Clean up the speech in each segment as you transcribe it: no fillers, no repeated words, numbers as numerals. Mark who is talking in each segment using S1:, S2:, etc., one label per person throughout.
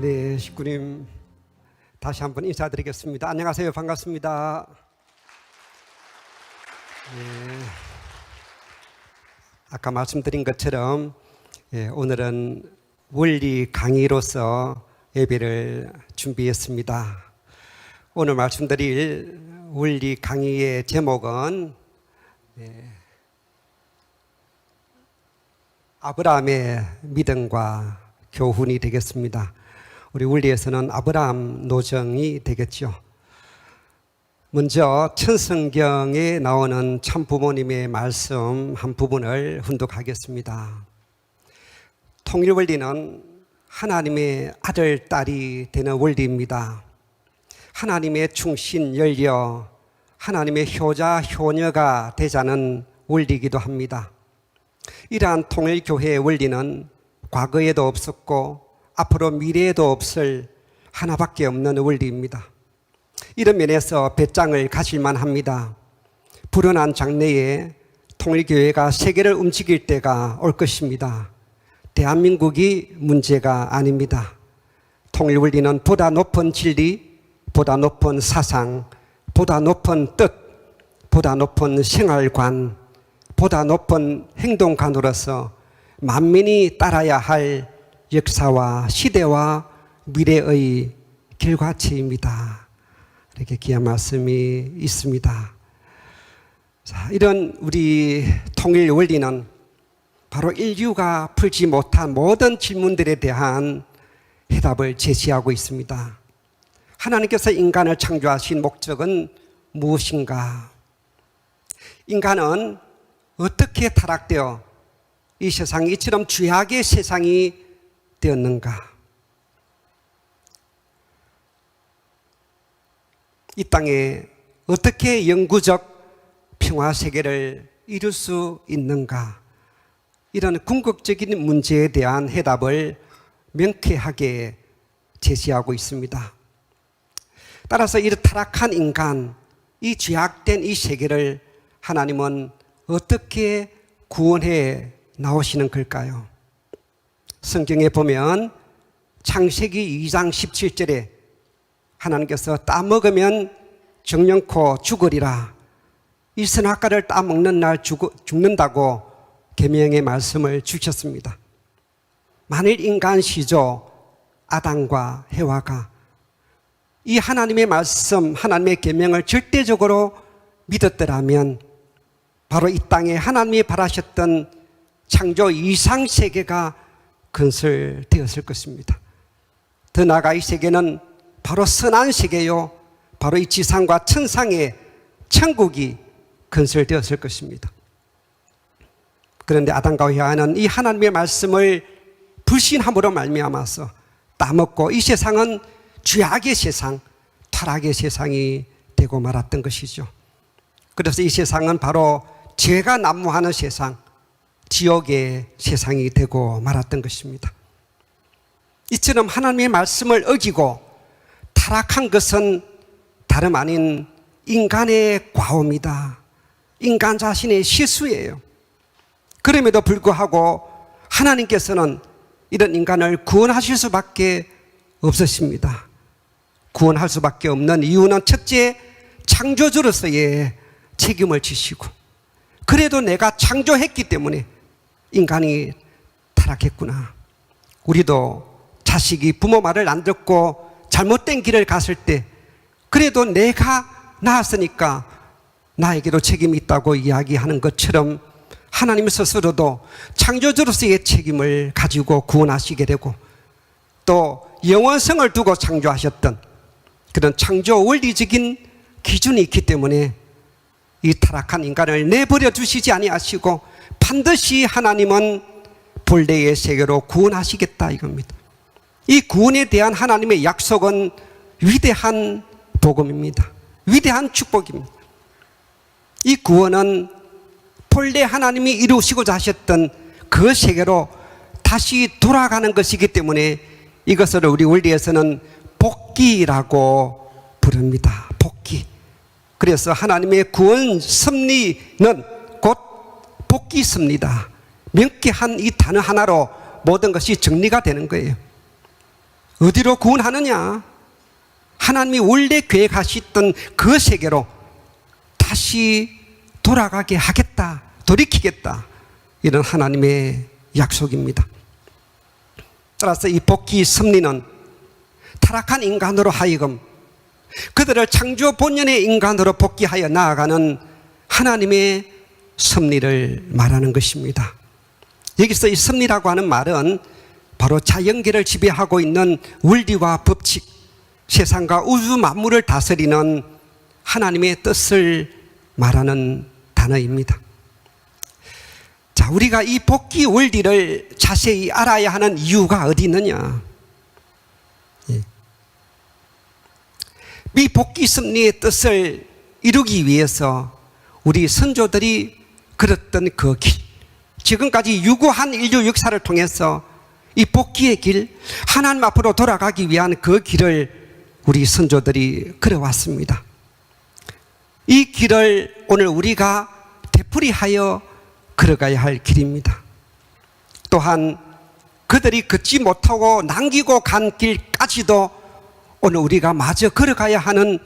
S1: 네, 식구님 다시 한번 인사드리겠습니다. 안녕하세요. 반갑습니다. 네, 아까 말씀드린 것처럼 오늘은 원리 강의로서 예배를 준비했습니다. 오늘 말씀드릴 원리 강의의 제목은 아브라함의 믿음과 교훈이 되겠습니다. 우리 원리에서는 아브라함 노정이 되겠죠. 먼저 천성경에 나오는 참부모님의 말씀 한 부분을 훈독하겠습니다. 통일원리는 하나님의 아들, 딸이 되는 원리입니다. 하나님의 충신 열려 하나님의 효자, 효녀가 되자는 원리이기도 합니다. 이러한 통일교회의 원리는 과거에도 없었고 앞으로 미래에도 없을 하나밖에 없는 원리입니다. 이런 면에서 배짱을 가질만 합니다. 불어난 장래에 통일교회가 세계를 움직일 때가 올 것입니다. 대한민국이 문제가 아닙니다. 통일원리는 보다 높은 진리, 보다 높은 사상, 보다 높은 뜻, 보다 높은 생활관, 보다 높은 행동관으로서 만민이 따라야 할 역사와 시대와 미래의 결과체입니다. 이렇게 귀한 말씀이 있습니다. 자, 이런 우리 통일 원리는 바로 인류가 풀지 못한 모든 질문들에 대한 해답을 제시하고 있습니다. 하나님께서 인간을 창조하신 목적은 무엇인가? 인간은 어떻게 타락되어 이 세상이 이처럼 죄악의 세상이 되었는가? 이 땅에 어떻게 영구적 평화세계를 이룰 수 있는가? 이런 궁극적인 문제에 대한 해답을 명쾌하게 제시하고 있습니다. 따라서 이 타락한 인간, 이 죄악된 이 세계를 하나님은 어떻게 구원해 나오시는 걸까요? 성경에 보면 창세기 2장 17절에 하나님께서 따먹으면 정령코 죽으리라, 이 선악과를 따먹는 날 죽는다고 계명의 말씀을 주셨습니다. 만일 인간 시조 아담과 해와가 이 하나님의 말씀, 하나님의 계명을 절대적으로 믿었더라면 바로 이 땅에 하나님이 바라셨던 창조 이상 세계가 건설되었을 것입니다. 더 나아가 이 세계는 바로 선한 세계요, 바로 이 지상과 천상의 천국이 건설되었을 것입니다. 그런데 아담과 하와는 이 하나님의 말씀을 불신함으로 말미암아서 따먹고 이 세상은 죄악의 세상, 타락의 세상이 되고 말았던 것이죠. 그래서 이 세상은 바로 죄가 난무하는 세상, 지옥의 세상이 되고 말았던 것입니다. 이처럼 하나님의 말씀을 어기고 타락한 것은 다름 아닌 인간의 과오입니다. 인간 자신의 실수예요. 그럼에도 불구하고 하나님께서는 이런 인간을 구원하실 수밖에 없으십니다. 구원할 수밖에 없는 이유는 첫째, 창조주로서의 책임을 지시고, 그래도 내가 창조했기 때문에 인간이 타락했구나. 우리도 자식이 부모 말을 안 듣고 잘못된 길을 갔을 때 그래도 내가 낳았으니까 나에게도 책임이 있다고 이야기하는 것처럼 하나님 스스로도 창조주로서의 책임을 가지고 구원하시게 되고, 또 영원성을 두고 창조하셨던 그런 창조 원리적인 기준이 있기 때문에 이 타락한 인간을 내버려 두시지 아니하시고 반드시 하나님은 본래의 세계로 구원하시겠다 이겁니다. 이 구원에 대한 하나님의 약속은 위대한 복음입니다. 위대한 축복입니다. 이 구원은 본래 하나님이 이루시고자 하셨던 그 세계로 다시 돌아가는 것이기 때문에 이것을 우리 원리에서는 복귀라고 부릅니다. 복귀. 그래서 하나님의 구원 섭리는 곧 복귀 섭리다. 명쾌한 이 단어 하나로 모든 것이 정리가 되는 거예요. 어디로 구원하느냐? 하나님이 원래 계획하셨던 그 세계로 다시 돌아가게 하겠다, 돌이키겠다, 이런 하나님의 약속입니다. 따라서 이 복귀 섭리는 타락한 인간으로 하여금 그들을 창조 본연의 인간으로 복귀하여 나아가는 하나님의 섭리를 말하는 것입니다. 여기서 이 섭리라고 하는 말은 바로 자연계를 지배하고 있는 원리와 법칙, 세상과 우주 만물을 다스리는 하나님의 뜻을 말하는 단어입니다. 자, 우리가 이 복귀 원리를 자세히 알아야 하는 이유가 어디 있느냐? 이 복귀 섭리의 뜻을 이루기 위해서 우리 선조들이 걸었던 그 길, 지금까지 유구한 인류 역사를 통해서 이 복귀의 길, 하나님 앞으로 돌아가기 위한 그 길을 우리 선조들이 걸어왔습니다. 이 길을 오늘 우리가 되풀이하여 걸어가야 할 길입니다. 또한 그들이 걷지 못하고 남기고 간 길까지도 오늘 우리가 마저 걸어가야 하는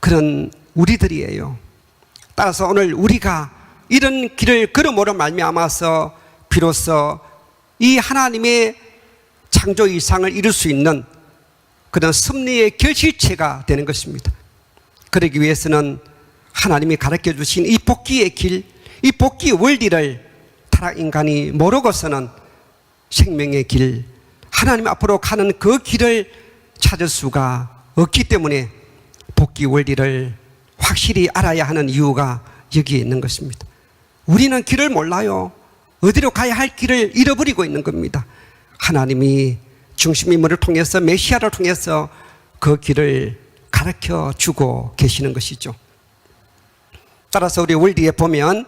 S1: 그런 우리들이에요. 따라서 오늘 우리가 이런 길을 걸음으로 말미암아서 비로소 이 하나님의 창조 이상을 이룰 수 있는 그런 섭리의 결실체가 되는 것입니다. 그러기 위해서는 하나님이 가르쳐 주신 이 복귀의 길, 이 복귀 원리를 타락 인간이 모르고서는 생명의 길, 하나님 앞으로 가는 그 길을 찾을 수가 없기 때문에 복귀 원리를 확실히 알아야 하는 이유가 여기에 있는 것입니다. 우리는 길을 몰라요. 어디로 가야 할 길을 잃어버리고 있는 겁니다. 하나님이 중심인물을 통해서, 메시아를 통해서 그 길을 가르쳐 주고 계시는 것이죠. 따라서 우리 원리에 보면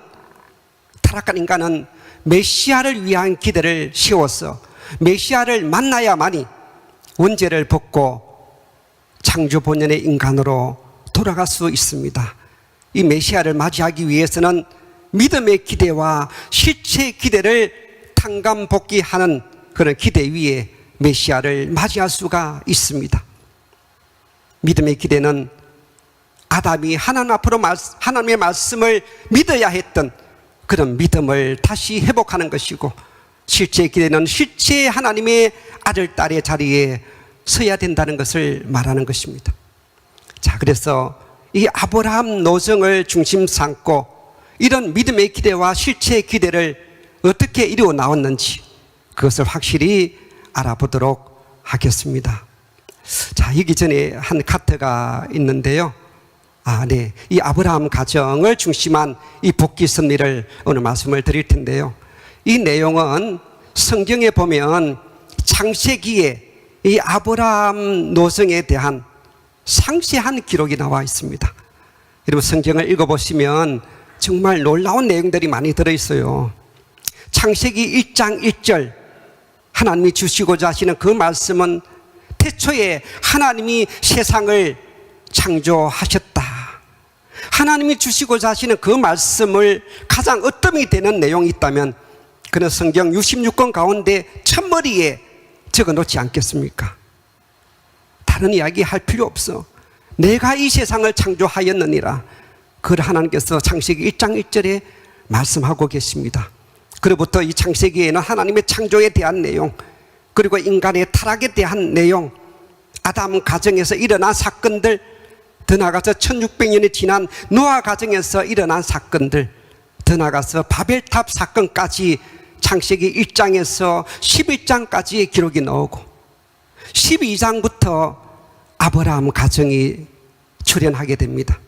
S1: 타락한 인간은 메시아를 위한 기대를 세워서 메시아를 만나야만이 원죄를 벗고 창조 본연의 인간으로 돌아갈 수 있습니다. 이 메시아를 맞이하기 위해서는 믿음의 기대와 실체의 기대를 탕감복귀하는 그런 기대 위에 메시아를 맞이할 수가 있습니다. 믿음의 기대는 아담이 하나님 앞으로 하나님의 말씀을 믿어야 했던 그런 믿음을 다시 회복하는 것이고, 실체의 기대는 실제 하나님의 아들, 딸의 자리에 서야 된다는 것을 말하는 것입니다. 자, 그래서 이 아브라함 노정을 중심 삼고 이런 믿음의 기대와 실체의 기대를 어떻게 이루어 나왔는지 그것을 확실히 알아보도록 하겠습니다. 자, 여기 전에 한 카트가 있는데요. 이 아브라함 가정을 중심한 이 복귀 섭리를 오늘 말씀을 드릴 텐데요. 이 내용은 성경에 보면 창세기에 이 아브라함 노정에 대한 상세한 기록이 나와 있습니다. 여러분 성경을 읽어보시면 정말 놀라운 내용들이 많이 들어있어요. 창세기 1장 1절 하나님이 주시고자 하시는 그 말씀은 태초에 하나님이 세상을 창조하셨다. 하나님이 주시고자 하시는 그 말씀을 가장 으뜸이 되는 내용이 있다면 그는 성경 66권 가운데 첫머리에 적어놓지 않겠습니까? 다른 이야기 할 필요 없어. 내가 이 세상을 창조하였느니라. 그걸 하나님께서 창세기 1장 1절에 말씀하고 계십니다. 그로부터 이 창세기에는 하나님의 창조에 대한 내용, 그리고 인간의 타락에 대한 내용, 아담 가정에서 일어난 사건들, 더 나아가서 1600년이 지난 노아 가정에서 일어난 사건들, 더 나아가서 바벨탑 사건까지 창세기 1장에서 11장까지의 기록이 나오고 12장부터 아브라함 가정이 출현하게 됩니다.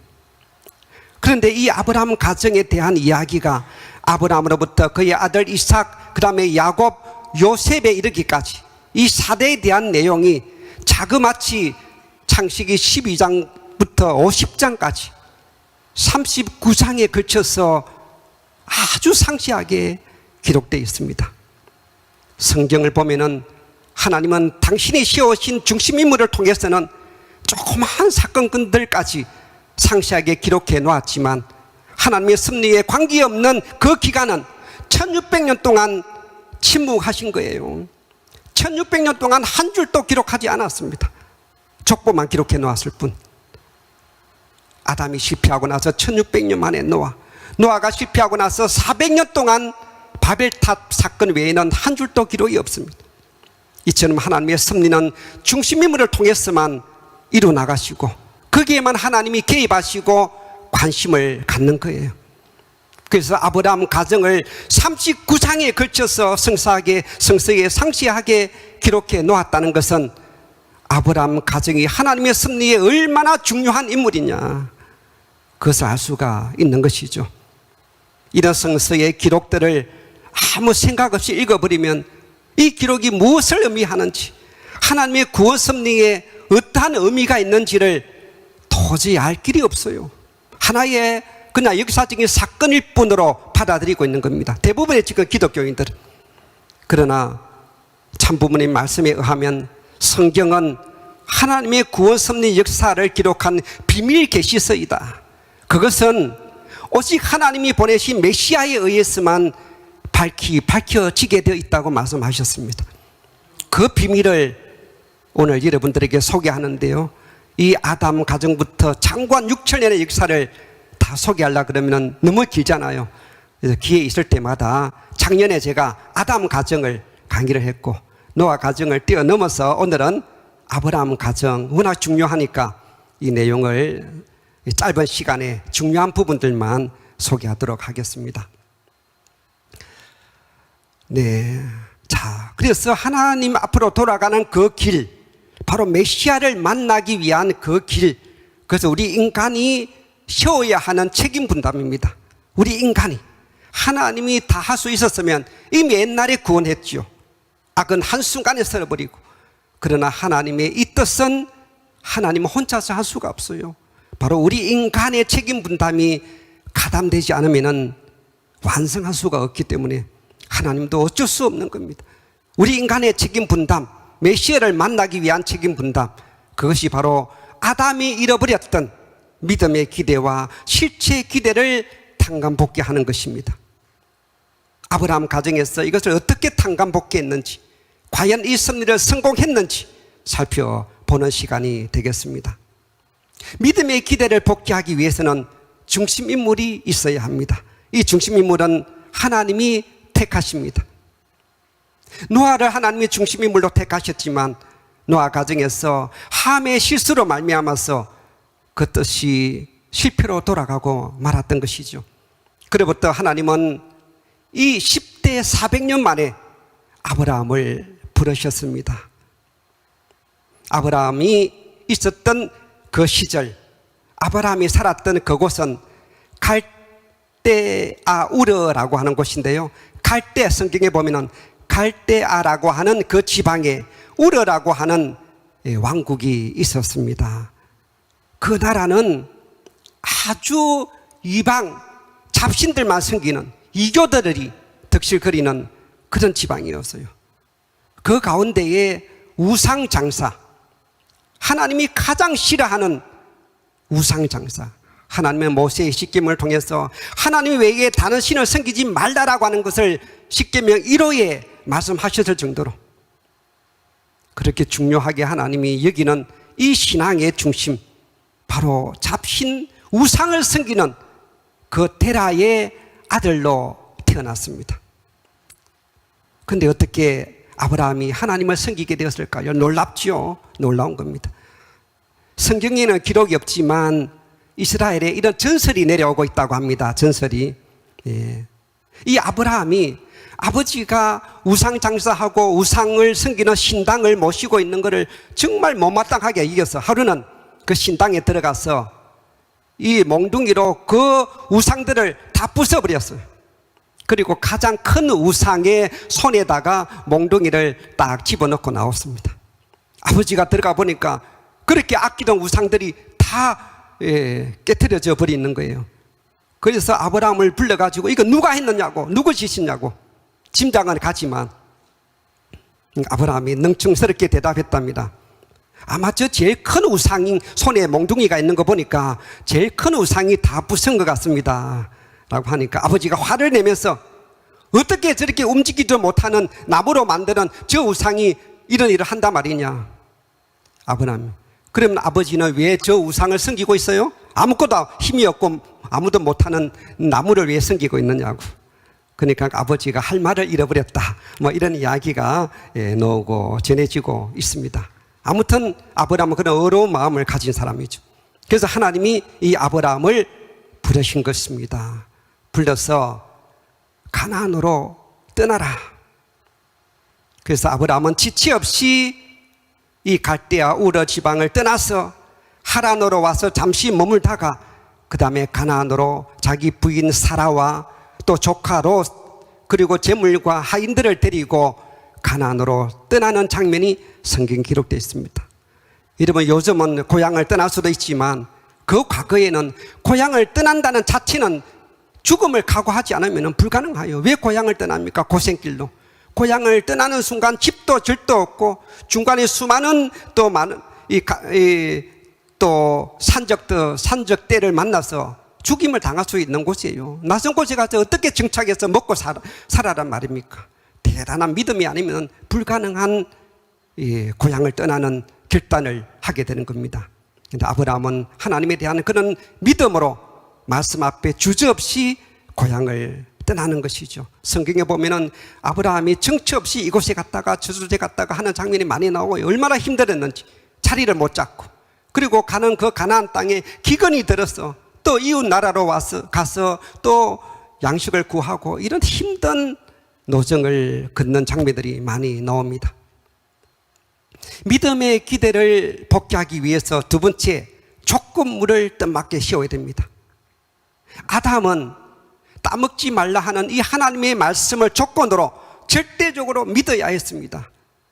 S1: 그런데 이 아브라함 가정에 대한 이야기가 아브라함으로부터 그의 아들 이삭, 그 다음에 야곱, 요셉에 이르기까지 이 4대에 대한 내용이 자그마치 창세기 12장부터 50장까지 39장에 걸쳐서 아주 상세하게 기록되어 있습니다. 성경을 보면은 하나님은 당신이 세우신 중심인물을 통해서는 조그마한 사건들까지 상세하게 기록해 놓았지만 하나님의 섭리에 관계없는 그 기간은 1600년 동안 침묵하신 거예요. 1600년 동안 한 줄도 기록하지 않았습니다. 족보만 기록해 놓았을 뿐. 아담이 실패하고 나서 1600년 만에 노아가 실패하고 나서 400년 동안 바벨탑 사건 외에는 한 줄도 기록이 없습니다. 이처럼 하나님의 섭리는 중심인물을 통해서만 이루어나가시고 거기에만 하나님이 개입하시고 관심을 갖는 거예요. 그래서 아브라함 가정을 39장에 걸쳐서 성사하게, 성서에 상세하게 기록해 놓았다는 것은 아브라함 가정이 하나님의 섭리에 얼마나 중요한 인물이냐, 그것을 알 수가 있는 것이죠. 이런 성서의 기록들을 아무 생각 없이 읽어버리면 이 기록이 무엇을 의미하는지, 하나님의 구원 섭리에 어떠한 의미가 있는지를 도저히 알 길이 없어요. 하나의 그냥 역사적인 사건일 뿐으로 받아들이고 있는 겁니다. 대부분의 지금 기독교인들은. 그러나 참부모님 말씀에 의하면 성경은 하나님의 구원 섭리 역사를 기록한 비밀 계시서이다. 그것은 오직 하나님이 보내신 메시아에 의해서만 밝혀지게 되어 있다고 말씀하셨습니다. 그 비밀을 오늘 여러분들에게 소개하는데요, 이 아담 가정부터 장관 6천년의 역사를 다 소개하려고 그러면 너무 길잖아요. 그래서 기회 있을 때마다, 작년에 제가 아담 가정을 강의를 했고 노아 가정을 뛰어넘어서 오늘은 아브라함 가정, 워낙 중요하니까 이 내용을 짧은 시간에 중요한 부분들만 소개하도록 하겠습니다. 네, 자, 그래서 하나님 앞으로 돌아가는 그 길, 바로 메시아를 만나기 위한 그 길, 그래서 우리 인간이 세워야 하는 책임 분담입니다. 우리 인간이, 하나님이 다 할 수 있었으면 이미 옛날에 구원했죠. 악은 한순간에 썰어버리고. 그러나 하나님의 이 뜻은 하나님 혼자서 할 수가 없어요. 바로 우리 인간의 책임 분담이 가담되지 않으면 완성할 수가 없기 때문에 하나님도 어쩔 수 없는 겁니다. 우리 인간의 책임 분담, 메시아를 만나기 위한 책임 분담, 그것이 바로 아담이 잃어버렸던 믿음의 기대와 실체의 기대를 탕감복귀하는 것입니다. 아브라함 가정에서 이것을 어떻게 탕감복귀했는지, 과연 이 섭리를 성공했는지 살펴보는 시간이 되겠습니다. 믿음의 기대를 복귀하기 위해서는 중심인물이 있어야 합니다. 이 중심인물은 하나님이 택하십니다. 노아를 하나님이 중심인물로 택하셨지만 노아 가정에서 함의 실수로 말미암아서 그 뜻이 실패로 돌아가고 말았던 것이죠. 그로부터 하나님은 이 10대 400년 만에 아브라함을 부르셨습니다. 아브라함이 있었던 그 시절, 아브라함이 살았던 그곳은 갈대아 우르라고 하는 곳인데요, 갈대, 성경에 보면은 갈대아라고 하는 그 지방에 우르라고 하는 왕국이 있었습니다. 그 나라는 아주 이방 잡신들만 섬기는 이교도들이 득실거리는 그런 지방이었어요. 그 가운데에 우상장사, 하나님이 가장 싫어하는 우상장사, 하나님의 모세의 십계명을 통해서 하나님 외에 다른 신을 섬기지 말라라고 하는 것을 십계명 1호에 말씀하셨을 정도로 그렇게 중요하게 하나님이 여기는 이 신앙의 중심, 바로 잡신 우상을 섬기는 그 테라의 아들로 태어났습니다. 그런데 어떻게 아브라함이 하나님을 섬기게 되었을까요? 놀랍죠. 놀라운 겁니다. 성경에는 기록이 없지만 이스라엘에 이런 전설이 내려오고 있다고 합니다. 전설이. 예. 이 아브라함이 아버지가 우상 장사하고 우상을 섬기는 신당을 모시고 있는 것을 정말 못마땅하게 이겨서 하루는 그 신당에 들어가서 이 몽둥이로 그 우상들을 다 부숴버렸어요. 그리고 가장 큰 우상의 손에다가 몽둥이를 딱 집어넣고 나왔습니다. 아버지가 들어가 보니까 그렇게 아끼던 우상들이 다 깨트려져 버리는 거예요. 그래서 아브라함을 불러가지고 이거 누가 했느냐고, 누구 짓이냐고 짐작은 가지만 아브라함이 능청스럽게 대답했답니다. 아마 저 제일 큰 우상인 손에 몽둥이가 있는 거 보니까 제일 큰 우상이 다 부순 것 같습니다 라고 하니까 아버지가 화를 내면서 어떻게 저렇게 움직이지도 못하는 나무로 만드는 저 우상이 이런 일을 한단 말이냐? 아브라함. 그러면 아버지는 왜 저 우상을 섬기고 있어요? 아무것도 힘이 없고 아무도 못하는 나무를 왜 섬기고 있느냐고. 그러니까 아버지가 할 말을 잃어버렸다, 뭐 이런 이야기가 나오고 전해지고 있습니다. 아무튼 아브라함은 그런 어려운 마음을 가진 사람이죠. 그래서 하나님이 이 아브라함을 부르신 것입니다. 불러서 가나안으로 떠나라. 그래서 아브라함은 지체 없이 이 갈대아 우르 지방을 떠나서 하란으로 와서 잠시 머물다가 그 다음에 가나안으로 자기 부인 사라와 또 조카 롯 그리고 재물과 하인들을 데리고 가나안으로 떠나는 장면이 성경 기록되어 있습니다. 여러분, 요즘은 고향을 떠날 수도 있지만 그 과거에는 고향을 떠난다는 자체는 죽음을 각오하지 않으면 불가능해요. 왜 고향을 떠납니까? 고생길로. 고향을 떠나는 순간 집도 절도 없고 중간에 수많은 또 많은 또 산적들을 만나서 죽임을 당할 수 있는 곳이에요. 낯선 곳에 가서 어떻게 정착해서 먹고 살아란 말입니까? 대단한 믿음이 아니면 불가능한 고향을 떠나는 결단을 하게 되는 겁니다. 근데 아브라함은 하나님에 대한 그런 믿음으로 말씀 앞에 주저없이 고향을 떠나는 것이죠. 성경에 보면은 아브라함이 정처 없이 이곳에 갔다가 저곳에 갔다가 하는 장면이 많이 나오고 얼마나 힘들었는지 자리를 못 잡고 그리고 가는 그 가나안 땅에 기근이 들어서 또 이웃 나라로 가서 또 양식을 구하고 이런 힘든 노정을 걷는 장면들이 많이 나옵니다. 믿음의 기대를 복귀하기 위해서 두 번째 조건물을 뜻맞게 씌워야 됩니다. 아담은 따먹지 말라 하는 이 하나님의 말씀을 조건으로 절대적으로 믿어야 했습니다.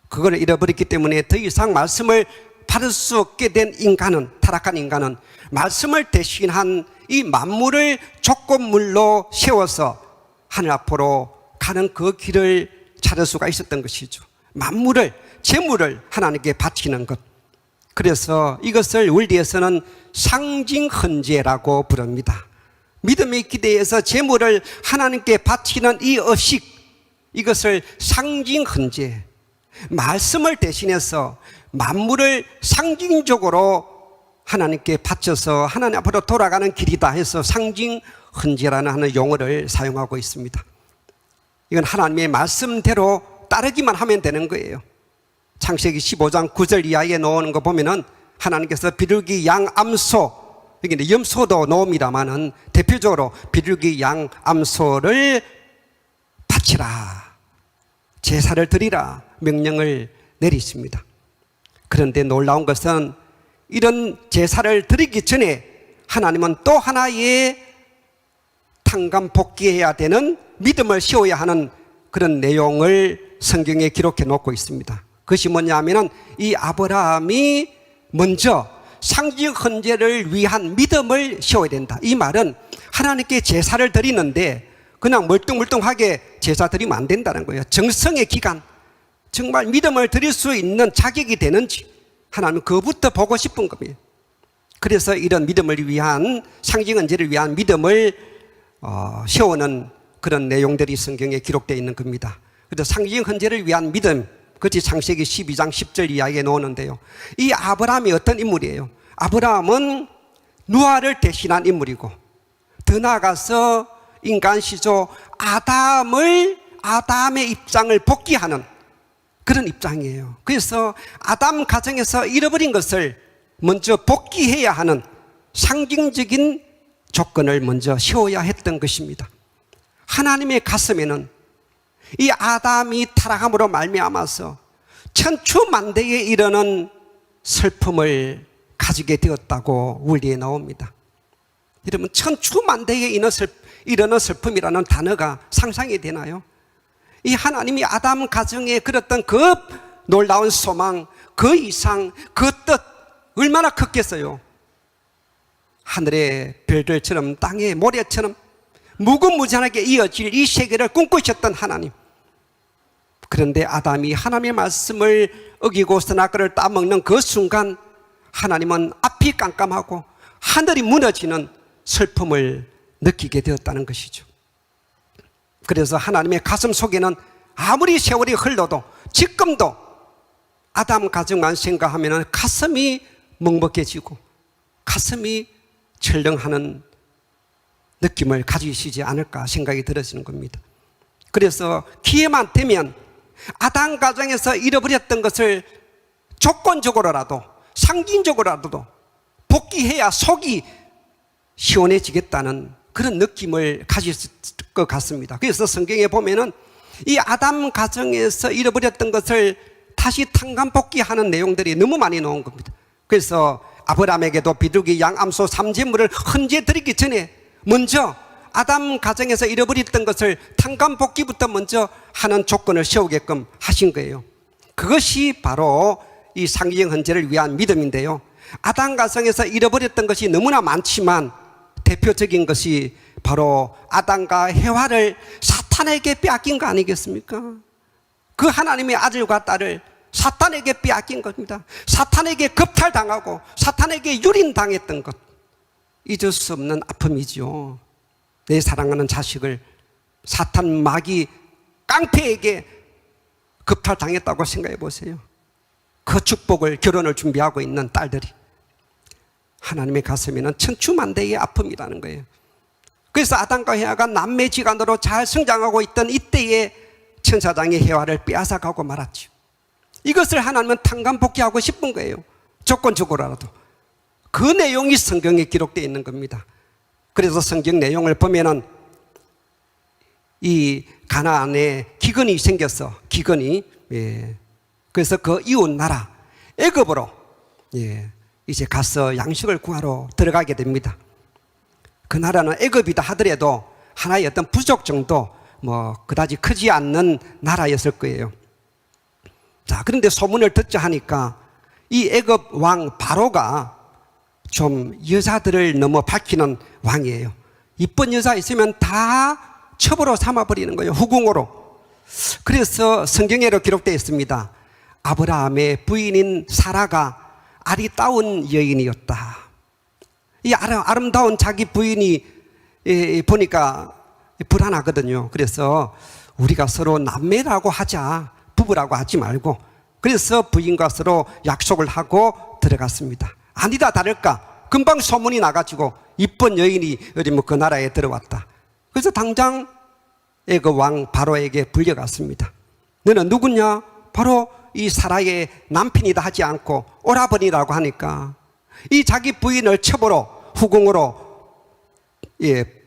S1: 그걸 잃어버렸기 때문에 더 이상 말씀을 받을 수 없게 된 인간은, 타락한 인간은 말씀을 대신한 이 만물을 조건물로 세워서 하늘 앞으로 가는 그 길을 찾을 수가 있었던 것이죠. 만물을, 재물을 하나님께 바치는 것. 그래서 이것을 원리에서는 상징헌제라고 부릅니다. 믿음의 기대에서 재물을 하나님께 바치는 이 의식, 이것을 상징헌제, 말씀을 대신해서 만물을 상징적으로 하나님께 바쳐서 하나님 앞으로 돌아가는 길이다 해서 상징헌제라는 하는 용어를 사용하고 있습니다. 이건 하나님의 말씀대로 따르기만 하면 되는 거예요. 창세기 15장 9절 이하에 나오는 거 보면은 하나님께서 비둘기 양 암소, 여기 염소도 나옵니다만은 대표적으로 비둘기 양 암소를 바치라, 제사를 드리라 명령을 내리십니다. 그런데 놀라운 것은 이런 제사를 드리기 전에 하나님은 또 하나의 탕감 복귀해야 되는 믿음을 세워야 하는 그런 내용을 성경에 기록해 놓고 있습니다. 그것이 뭐냐 하면은 이 아브라함이 먼저 상징 헌제를 위한 믿음을 세워야 된다. 이 말은 하나님께 제사를 드리는데 그냥 멀뚱멀뚱하게 제사 드리면 안 된다는 거예요. 정성의 기간, 정말 믿음을 드릴 수 있는 자격이 되는지 하나님은 그것부터 보고 싶은 겁니다. 그래서 이런 믿음을 위한, 상징 헌제를 위한 믿음을 세우는 그런 내용들이 성경에 기록되어 있는 겁니다. 그래서 상징 헌제를 위한 믿음, 그것이 창세기 12장 10절 이하에 나오는데요. 이 아브라함이 어떤 인물이에요? 아브라함은 노아를 대신한 인물이고 더 나아가서 인간 시조 아담의 입장을 복귀하는 그런 입장이에요. 그래서 아담 가정에서 잃어버린 것을 먼저 복귀해야 하는 상징적인 조건을 먼저 세워야 했던 것입니다. 하나님의 가슴에는 이 아담이 타락함으로 말미암아서 천추만대에 이르는 슬픔을 가지게 되었다고 원리에 나옵니다. 여러분, 천추만대에 이르는 슬픔이라는 단어가 상상이 되나요? 이 하나님이 아담 가정에 그렸던 그 놀라운 소망, 그 이상, 그 뜻 얼마나 컸겠어요. 하늘의 별들처럼 땅의 모래처럼 무궁무진하게 이어질 이 세계를 꿈꾸셨던 하나님. 그런데 아담이 하나님의 말씀을 어기고 선악과를 따먹는 그 순간 하나님은 앞이 깜깜하고 하늘이 무너지는 슬픔을 느끼게 되었다는 것이죠. 그래서 하나님의 가슴 속에는 아무리 세월이 흘러도 지금도 아담 가정만 생각하면 가슴이 먹먹해지고 가슴이 철렁하는 느낌을 가지시지 않을까 생각이 들어지는 겁니다. 그래서 기회만 되면 아담 가정에서 잃어버렸던 것을 조건적으로라도 상징적으로라도 복귀해야 속이 시원해지겠다는 그런 느낌을 가질 것 같습니다. 그래서 성경에 보면은 이 아담 가정에서 잃어버렸던 것을 다시 탕감복귀하는 내용들이 너무 많이 나온 겁니다. 그래서 아브라함에게도 비둘기 양 암소 3제물을 헌재 드리기 전에 먼저 아담 가정에서 잃어버렸던 것을 탕감복귀부터 먼저 하는 조건을 세우게끔 하신 거예요. 그것이 바로 이 상징 헌재를 위한 믿음인데요. 아담 가정에서 잃어버렸던 것이 너무나 많지만 대표적인 것이 바로 아담과 해와를 사탄에게 빼앗긴 거 아니겠습니까? 그 하나님의 아들과 딸을 사탄에게 빼앗긴 겁니다. 사탄에게 겁탈당하고 사탄에게 유린당했던 것, 잊을 수 없는 아픔이죠. 내 사랑하는 자식을 사탄 마귀 깡패에게 겁탈당했다고 생각해 보세요. 그 축복을, 결혼을 준비하고 있는 딸들이 하나님의 가슴에는 천추만대의 아픔이라는 거예요. 그래서 아담과 해와가 남매지간으로 잘 성장하고 있던 이때에 천사장이 해와를 빼앗아가고 말았죠. 이것을 하나님은 탕감복귀하고 싶은 거예요. 조건적으로라도. 그 내용이 성경에 기록되어 있는 겁니다. 그래서 성경 내용을 보면은 이 가나안에 기근이 생겼어. 기근이. 그래서 그 이웃 나라 애굽으로 이제 가서 양식을 구하러 들어가게 됩니다. 그 나라는 애굽이다 하더라도 하나의 어떤 부족 정도 그다지 크지 않는 나라였을 거예요. 자, 그런데 소문을 듣자 하니까 이 애굽 왕 바로가 좀 여자들을 너무 밝히는 왕이에요. 이쁜 여자 있으면 다 첩으로 삼아버리는 거예요. 후궁으로. 그래서 성경에로 기록되어 있습니다. 아브라함의 부인인 사라가 아리따운 여인이었다. 이 아름다운 자기 부인이 보니까 불안하거든요. 그래서 우리가 서로 남매라고 하자, 부부라고 하지 말고, 그래서 부인과 서로 약속을 하고 들어갔습니다. 아니다 다를까 금방 소문이 나가지고 이쁜 여인이 어디 그 나라에 들어왔다. 그래서 당장 애굽 왕 바로에게 불려갔습니다. 너는 누구냐? 바로 이 사라의 남편이다 하지 않고 오라버니라고 하니까 이 자기 부인을 첩으로 후궁으로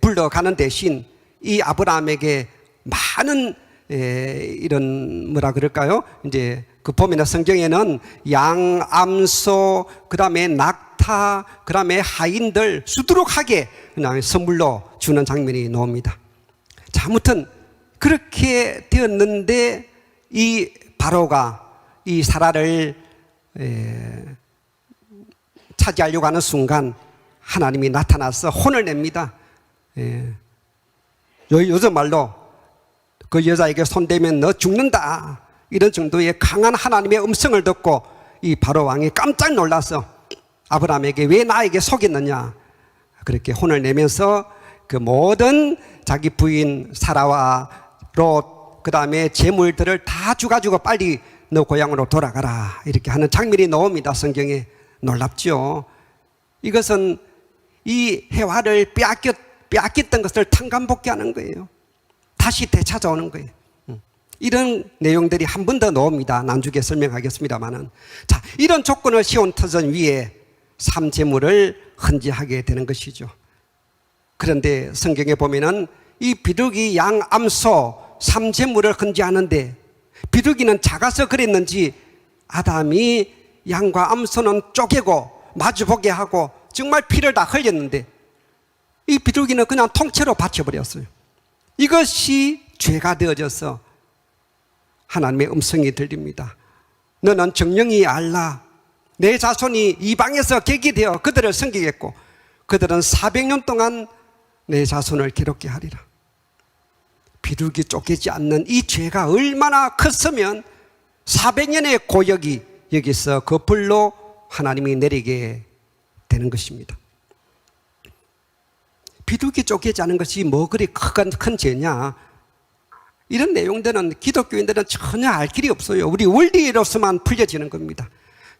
S1: 불러가는 대신 이 아브라함에게 많은 이런 뭐라 그럴까요? 이제 그 보면 성경에는 양, 암소, 그 다음에 낙타, 그 다음에 하인들 수두룩하게 그냥 선물로 주는 장면이 나옵니다. 자, 아무튼 그렇게 되었는데 이 바로가 이 사라를 차지하려고 하는 순간 하나님이 나타나서 혼을 냅니다. 요즘 말로 그 여자에게 손대면 너 죽는다, 이런 정도의 강한 하나님의 음성을 듣고 이 바로 왕이 깜짝 놀라서 아브라함에게 왜 나에게 속였느냐 그렇게 혼을 내면서 그 모든 자기 부인 사라와 롯, 그 다음에 재물들을 다 주가지고 빨리 너 고향으로 돌아가라 이렇게 하는 장면이 나옵니다. 성경에. 놀랍죠. 이것은 이 해와를 빼앗겼던 것을 탕감복귀하는 거예요. 다시 되찾아오는 거예요. 이런 내용들이 한 번 더 나옵니다. 나중에 설명하겠습니다만은. 자, 이런 조건을 세운 터전 위에 삼재물을 헌재하게 되는 것이죠. 그런데 성경에 보면은 이 비둘기 양 암소 삼재물을 헌재하는데 비둘기는 작아서 그랬는지 아담이 양과 암소는 쪼개고 마주보게 하고 정말 피를 다 흘렸는데 이 비둘기는 그냥 통째로 바쳐버렸어요. 이것이 죄가 되어져서 하나님의 음성이 들립니다. 너는 정령이 알라. 내 자손이 이방에서 객이 되어 그들을 섬기겠고 그들은 400년 동안 내 자손을 괴롭게 하리라. 비둘기 쫓기지 않는 이 죄가 얼마나 컸으면 400년의 고역이 여기서 그 불로 하나님이 내리게 되는 것입니다. 비둘기 쫓기지 않은 것이 뭐 그리 큰 죄냐? 이런 내용들은 기독교인들은 전혀 알 길이 없어요. 우리 원리로서만 풀려지는 겁니다.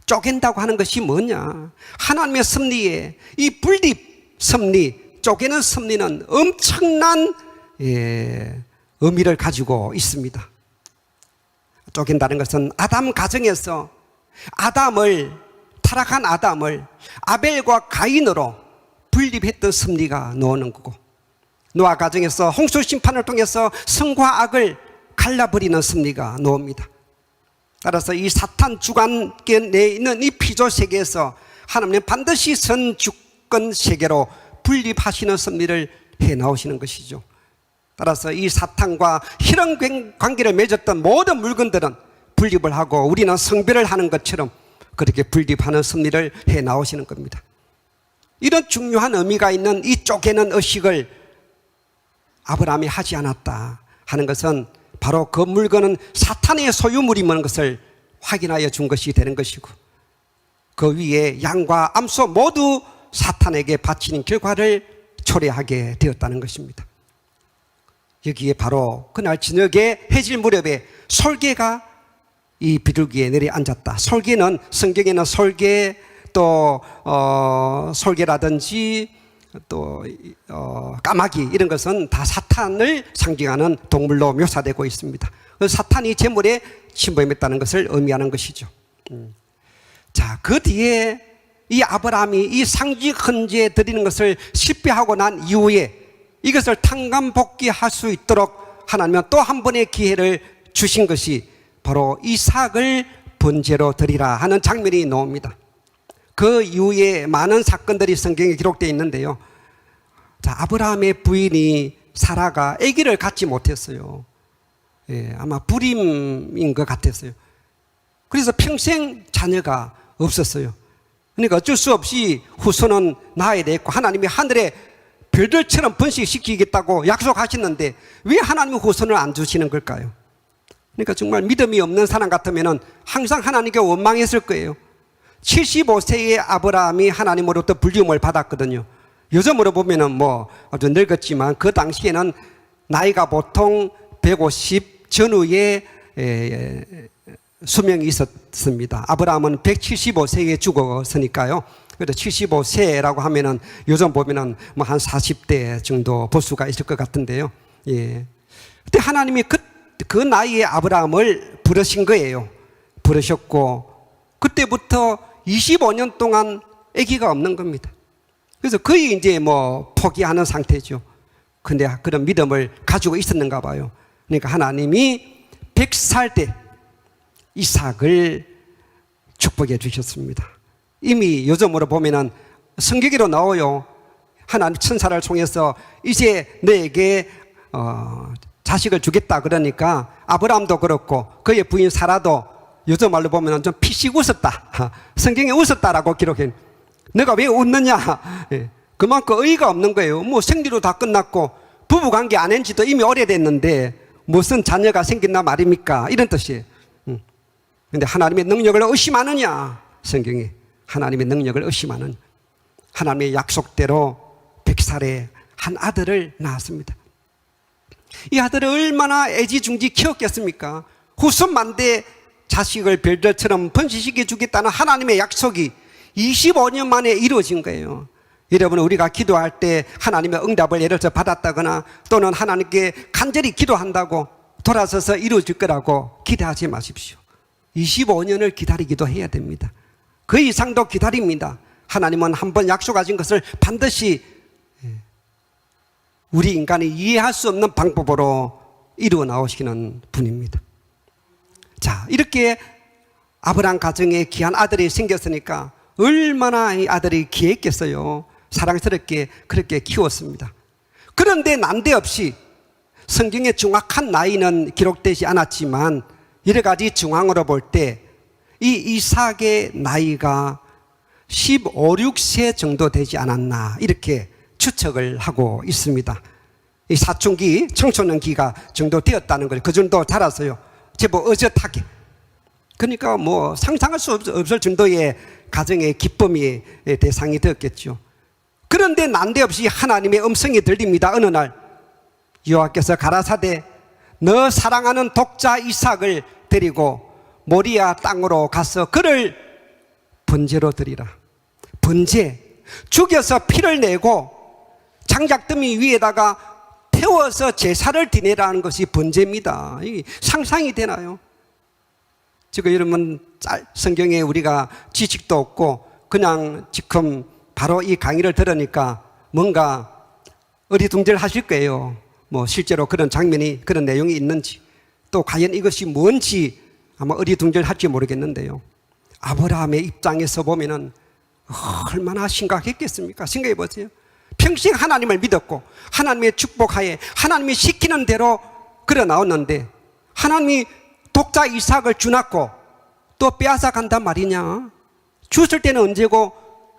S1: 쪼갠다고 하는 것이 뭐냐? 하나님의 섭리에 이 분립 섭리, 쪼개는 섭리는 엄청난 의미를 가지고 있습니다. 쪼갠다는 것은 아담 가정에서 타락한 아담을 아벨과 가인으로 분립했던 섭리가 나오는 거고, 노아 가정에서 홍수 심판을 통해서 선과 악을 갈라버리는 섭리가 나옵니다. 따라서 이 사탄 주관계 내에 있는 이 피조 세계에서 하나님은 반드시 선주권 세계로 분립하시는 섭리를 해 나오시는 것이죠. 따라서 이 사탄과 혈연 관계를 맺었던 모든 물건들은 분립을 하고 우리는 성별을 하는 것처럼 그렇게 분립하는 섭리를 해 나오시는 겁니다. 이런 중요한 의미가 있는 이 쪼개는 의식을 아브라함이 하지 않았다 하는 것은 바로 그 물건은 사탄의 소유물이라는 것을 확인하여 준 것이 되는 것이고, 그 위에 양과 암소 모두 사탄에게 바치는 결과를 초래하게 되었다는 것입니다. 여기에 바로 그날 저녁에 해질 무렵에 솔개가 이 비둘기에 내려앉았다. 솔개는 성경에는 솔개, 또 솔개라든지 또 까마귀, 이런 것은 다 사탄을 상징하는 동물로 묘사되고 있습니다. 사탄이 재물에 침범했다는 것을 의미하는 것이죠. 자, 그 뒤에 이 아브라함이 이 상징 헌재 드리는 것을 실패하고 난 이후에 이것을 탕감복귀할 수 있도록 하나님은 또 한 번의 기회를 주신 것이 바로 이삭을 번제로 드리라 하는 장면이 나옵니다. 그 이후에 많은 사건들이 성경에 기록되어 있는데요. 자, 아브라함의 부인이 사라가 아기를 갖지 못했어요. 아마 불임인 것 같았어요. 그래서 평생 자녀가 없었어요. 그러니까 어쩔 수 없이 후손은 낳아야 됐고, 하나님이 하늘에 별들처럼 번식시키겠다고 약속하셨는데 왜 하나님이 후손을 안 주시는 걸까요? 그러니까 정말 믿음이 없는 사람 같으면 항상 하나님께 원망했을 거예요. 75세의 아브라함이 하나님으로부터 불림을 받았거든요. 요즘으로 보면은 뭐 아주 늙었지만 그 당시에는 나이가 보통 150 전후에 수명이 있었습니다. 아브라함은 175세에 죽었으니까요. 그래서 75세라고 하면은 요즘 보면은 뭐 한 40대 정도 볼 수가 있을 것 같은데요. 예. 그때 하나님이 그 나이에 아브라함을 부르신 거예요. 부르셨고, 그때부터 25년 동안 아기가 없는 겁니다. 그래서 거의 이제 뭐 포기하는 상태죠. 근데 그런 믿음을 가지고 있었는가 봐요. 그러니까 하나님이 100살 때 이삭을 축복해 주셨습니다. 이미 요즘으로 보면은 성경에로 나와요. 하나님 천사를 통해서 이제 너에게 자식을 주겠다 그러니까 아브라함도 그렇고 그의 부인 사라도 요즘 말로 보면 좀 피식 웃었다. 성경에 웃었다라고 기록해. 내가 왜 웃느냐? 그만큼 의의가 없는 거예요. 뭐 생리로 다 끝났고 부부관계 안 한 지도 이미 오래됐는데 무슨 자녀가 생긴다 말입니까? 이런 뜻이에요. 근데 하나님의 능력을 의심하느냐? 성경에 하나님의 능력을 의심하는, 하나님의 약속대로 100살에 한 아들을 낳았습니다. 이 아들을 얼마나 애지중지 키웠겠습니까? 후손만대 자식을 별들처럼 번식시켜 주겠다는 하나님의 약속이 25년 만에 이루어진 거예요. 여러분, 우리가 기도할 때 하나님의 응답을 예를 들어 받았다거나 또는 하나님께 간절히 기도한다고 돌아서서 이루어질 거라고 기대하지 마십시오. 25년을 기다리기도 해야 됩니다. 그 이상도 기다립니다. 하나님은 한번 약속하신 것을 반드시 우리 인간이 이해할 수 없는 방법으로 이루어 나오시는 분입니다. 자, 이렇게 아브라함 가정에 귀한 아들이 생겼으니까 얼마나 이 아들이 귀했겠어요. 사랑스럽게 그렇게 키웠습니다. 그런데 난데없이 성경의 정확한 나이는 기록되지 않았지만 여러 가지 정황으로 볼 때 이 이삭의 나이가 15, 16세 정도 되지 않았나 이렇게 추측을 하고 있습니다. 이 사춘기, 청소년기가 정도 되었다는 걸, 그 정도 자라서요. 제법 어젓하게. 그러니까 뭐 상상할 수 없을 정도의 가정의 기쁨이 대상이 되었겠죠. 그런데 난데없이 하나님의 음성이 들립니다. 어느 날 여호와께서 가라사대 너 사랑하는 독자 이삭을 데리고 모리아 땅으로 가서 그를 번제로 드리라. 번제, 죽여서 피를 내고 장작더미 위에다가 태워서 제사를 지내라는 것이 번제입니다. 상상이 되나요? 지금 여러분 성경에 우리가 지식도 없고 그냥 지금 바로 이 강의를 들으니까 뭔가 어리둥절 하실 거예요. 뭐 실제로 그런 장면이, 그런 내용이 있는지, 또 과연 이것이 뭔지 아마 어리둥절 할지 모르겠는데요. 아브라함의 입장에서 보면은 얼마나 심각했겠습니까? 생각해 보세요. 평생 하나님을 믿었고 하나님의 축복하에 하나님이 시키는 대로 걸어 나왔는데 하나님이 독자 이삭을 주놨고 또 빼앗아 간단 말이냐? 주었을 때는 언제고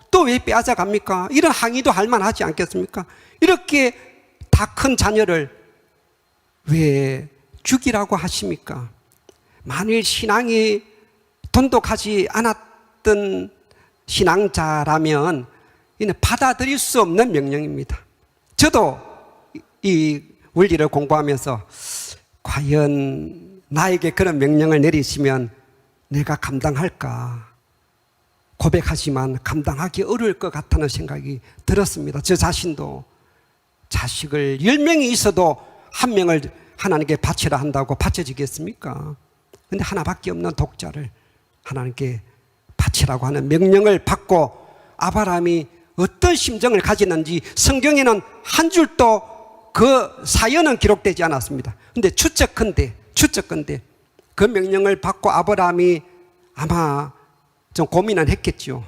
S1: 또 왜 빼앗아 갑니까? 이런 항의도 할 만하지 않겠습니까? 이렇게 다 큰 자녀를 왜 죽이라고 하십니까? 만일 신앙이 돈독하지 않았던 신앙자라면 이는 받아들일 수 없는 명령입니다. 저도 이 원리를 공부하면서 과연 나에게 그런 명령을 내리시면 내가 감당할까? 고백하지만 감당하기 어려울 것 같다는 생각이 들었습니다. 저 자신도 자식을 10명이 있어도 한 명을 하나님께 바치라 한다고 바쳐지겠습니까? 근데 하나밖에 없는 독자를 하나님께 바치라고 하는 명령을 받고 아브라함이 어떤 심정을 가지는지 성경에는 한 줄도 그 사연은 기록되지 않았습니다. 근데 추측컨대 그 명령을 받고 아브라함이 아마 좀 고민은 했겠죠.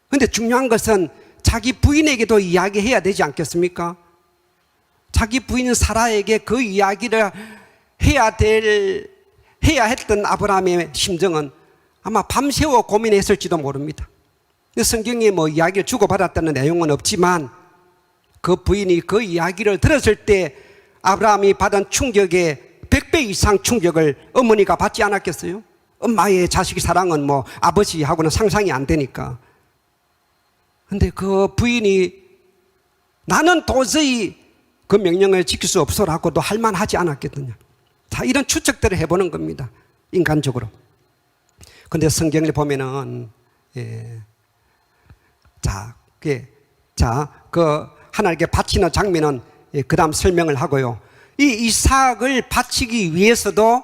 S1: 근데 중요한 것은 자기 부인에게도 이야기해야 되지 않겠습니까? 자기 부인 사라에게 그 이야기를 해야 했던 아브라함의 심정은 아마 밤새워 고민했을지도 모릅니다. 성경에 뭐 이야기를 주고받았다는 내용은 없지만 그 부인이 그 이야기를 들었을 때 아브라함이 받은 충격의 100배 이상 충격을 어머니가 받지 않았겠어요? 엄마의 자식 사랑은 뭐 아버지하고는 상상이 안 되니까. 근데 그 부인이 나는 도저히 그 명령을 지킬 수 없어라고도 할 만하지 않았겠느냐. 자, 이런 추측들을 해보는 겁니다. 인간적으로. 근데 성경을 보면은 그 하나님께 바치는 장면은 그 다음 설명을 하고요. 이 이삭을 바치기 위해서도